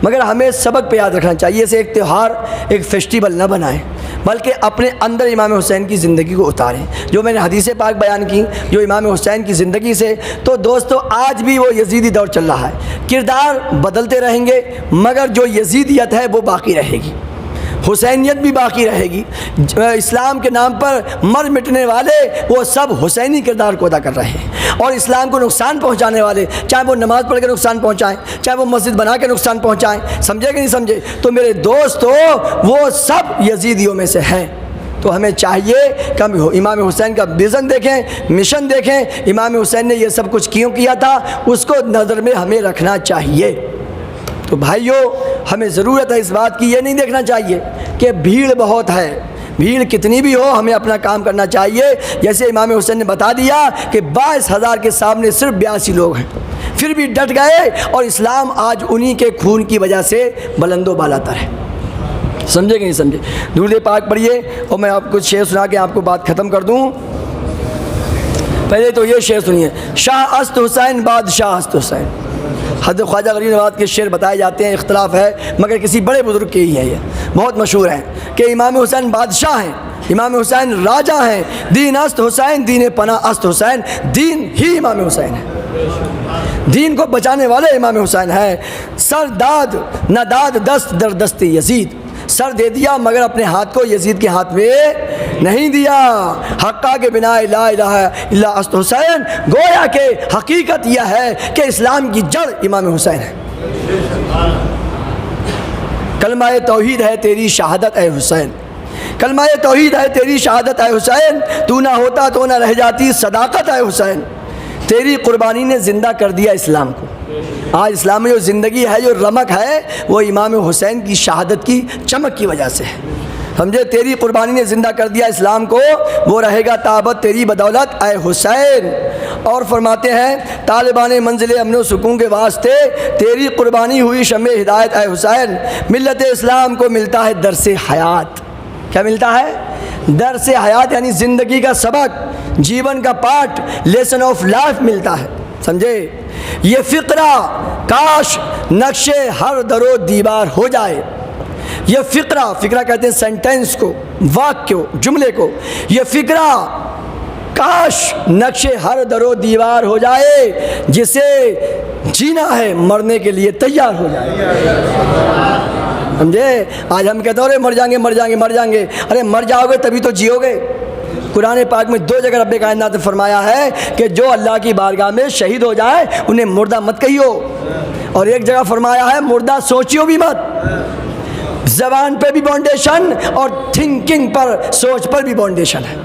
مگر ہمیں سبق پہ یاد رکھنا چاہیے. اسے ایک تہوار، ایک فیسٹیول نہ بنائیں، بلکہ اپنے اندر امام حسین کی زندگی کو اتاریں. جو میں نے حدیث پاک بیان کی جو امام حسین کی زندگی سے، تو دوستو آج بھی وہ یزیدی دور چل رہا ہے. کردار بدلتے رہیں گے مگر جو یزیدیت ہے وہ باقی رہے گی، حسینیت بھی باقی رہے گی. اسلام کے نام پر مر مٹنے والے وہ سب حسینی کردار کو ادا کر رہے ہیں، اور اسلام کو نقصان پہنچانے والے چاہے وہ نماز پڑھ کے نقصان پہنچائیں، چاہے وہ مسجد بنا کے نقصان پہنچائیں، سمجھے کہ نہیں سمجھے؟ تو میرے دوستو وہ سب یزیدیوں میں سے ہیں. تو ہمیں چاہیے کہ ہم امام حسین کا ویژن دیکھیں، مشن دیکھیں، امام حسین نے یہ سب کچھ کیوں کیا تھا اس کو نظر میں ہمیں رکھنا چاہیے. تو بھائیو ہمیں ضرورت ہے اس بات کی، یہ نہیں دیکھنا چاہیے کہ بھیڑ بہت ہے، بھیڑ کتنی بھی ہو ہمیں اپنا کام کرنا چاہیے. جیسے امام حسین نے بتا دیا کہ 22,000 کے سامنے صرف 82 لوگ ہیں، پھر بھی ڈٹ گئے، اور اسلام آج انہی کے خون کی وجہ سے بلند و بالاتر ہے. سمجھے کہ نہیں سمجھے؟ درود پاک پڑھیے، اور میں آپ کو شعر سنا کے آپ کو بات ختم کر دوں. پہلے تو یہ شعر سنیے، شاہ است حسین بادشاہ است حسین. حضرت خواجہ غریب نواز کے شعر بتائے جاتے ہیں، اختلاف ہے مگر کسی بڑے بزرگ کے ہی ہیں، یہ بہت مشہور ہیں کہ امام حسین بادشاہ ہیں، امام حسین راجہ ہیں، دین است حسین دین پناہ است حسین، دین ہی امام حسین ہے، دین کو بچانے والے امام حسین ہیں. سر داد نہ داد دست در دست یزید، سر دے دیا مگر اپنے ہاتھ کو یزید کے ہاتھ میں نہیں دیا. حقا کے بنا لا الہ الا است حسین، گویا کہ حقیقت یہ ہے کہ اسلام کی جڑ امام حسین ہے. کلمہ توحید ہے تیری شہادت اے حسین، کلمہ توحید ہے تیری شہادت اے حسین، تو نہ ہوتا تو نہ رہ جاتی صداقت اے حسین. تیری قربانی نے زندہ کر دیا اسلام کو. آج اسلام میں جو زندگی ہے، جو رمق ہے، وہ امام حسین کی شہادت کی چمک کی وجہ سے ہے. سمجھے؟ تیری قربانی نے زندہ کر دیا اسلام کو، وہ رہے گا تابت تیری بدولت اے حسین. اور فرماتے ہیں طالبان منزل امن و سکون کے واسطے تیری قربانی ہوئی شمع ہدایت اے حسین. ملت اسلام کو ملتا ہے درس حیات. کیا ملتا ہے؟ درس حیات، یعنی زندگی کا سبق، جیون کا پاٹ، لیسن آف لائف ملتا ہے. سمجھے؟ یہ فقرہ کاش نقش ہر در و دیوار ہو جائے. یہ فقرہ کہتے ہیں سینٹینس کو، واقع کو، جملے کو. یہ فقرہ کاش نقش ہر در و دیوار ہو جائے، جسے جینا ہے مرنے کے لیے تیار ہو جائے. سمجھے؟ آج ہم کہتے ہیں مر جائیں گے مر جائیں گے مر جائیں گے. ارے مر جاؤ گے تبھی تو جیو گے. قرآن پاک میں 2 جگہ رب کائنات نے فرمایا ہے کہ جو اللہ کی بارگاہ میں شہید ہو جائے انہیں مردہ مت کہیو، اور ایک جگہ فرمایا ہے مردہ سوچیو بھی مت. زبان پہ بھی باؤنڈیشن اور تھنکنگ پر، سوچ پر بھی باؤنڈیشن ہے.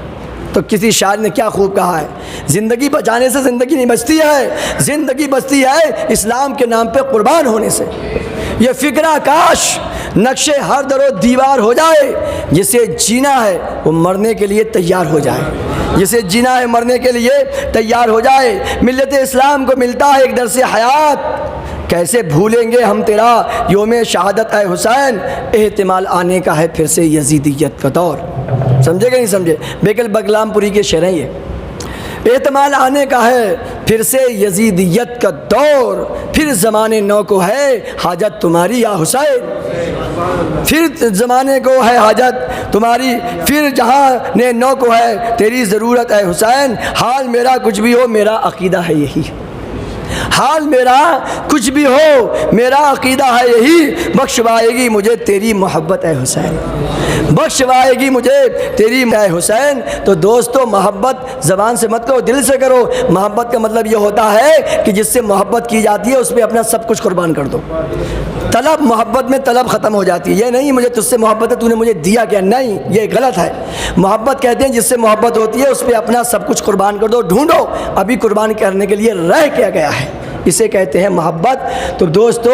تو کسی شاعر نے کیا خوب کہا ہے، زندگی بچانے سے زندگی نہیں بچتی ہے، زندگی بچتی ہے اسلام کے نام پہ قربان ہونے سے. یہ فکرہ کاش نقش ہر در و دیوار ہو جائے، جسے جینا ہے وہ مرنے کے لیے تیار ہو جائے، جسے جینا ہے مرنے کے لیے تیار ہو جائے. ملت اسلام کو ملتا ہے ایک درس حیات، کیسے بھولیں گے ہم تیرا یوم شہادت اے حسین. احتمال آنے کا ہے پھر سے یزیدیت کا دور. سمجھے کہ نہیں سمجھے؟ بیکل بغلام پوری کے شعر ہیں یہ. احتمال آنے کا ہے پھر سے یزیدیت کا دور، پھر زمانے نو کو ہے حاجت تمہاری یا حسین. پھر زمانے کو ہے حاجت تمہاری، پھر جہاں نے نو کو ہے تیری ضرورت اے حسین. حال میرا کچھ بھی ہو میرا عقیدہ ہے یہی، حال میرا کچھ بھی ہو میرا عقیدہ ہے یہی. بخشوائے گی مجھے تیری محبت اے حسین، بخشوائے گی مجھے تیری اے حسین. تو دوستو محبت زبان سے مت کرو، دل سے کرو. محبت کا مطلب یہ ہوتا ہے کہ جس سے محبت کی جاتی ہے اس پہ اپنا سب کچھ قربان کر دو. طلب، محبت میں طلب ختم ہو جاتی ہے. یہ نہیں مجھے تجھ سے محبت ہے تو نے مجھے دیا کیا، نہیں، یہ غلط ہے. محبت کہتے ہیں جس سے محبت ہوتی ہے اس پہ اپنا سب کچھ قربان کر دو. ڈھونڈو ابھی قربان کرنے کے لیے رہ کیا گیا ہے، اسے کہتے ہیں محبت. تو دوستو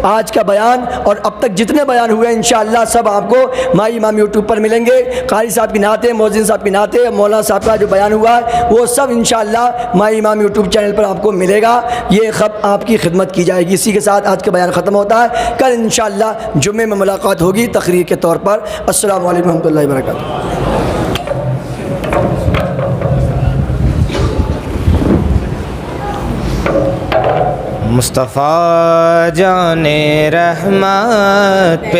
آج کا بیان اور اب تک جتنے بیان ہوئے انشاءاللہ سب آپ کو مائی امام یوٹیوب پر ملیں گے. قاری صاحب کی نعتیں، مؤذن صاحب کی نعتیں، مولانا صاحب کا جو بیان ہوا ہے وہ سب انشاءاللہ مائی امام یوٹیوب چینل پر آپ کو ملے گا. یہ خط آپ کی خدمت کی جائے گی. اسی کے ساتھ آج کا بیان ختم ہوتا ہے. کل انشاءاللہ جمعے میں ملاقات ہوگی تقریر کے طور پر. السلام علیکم ورحمۃ اللہ وبرکاتہ. مصطفیٰ جان رحمت پہ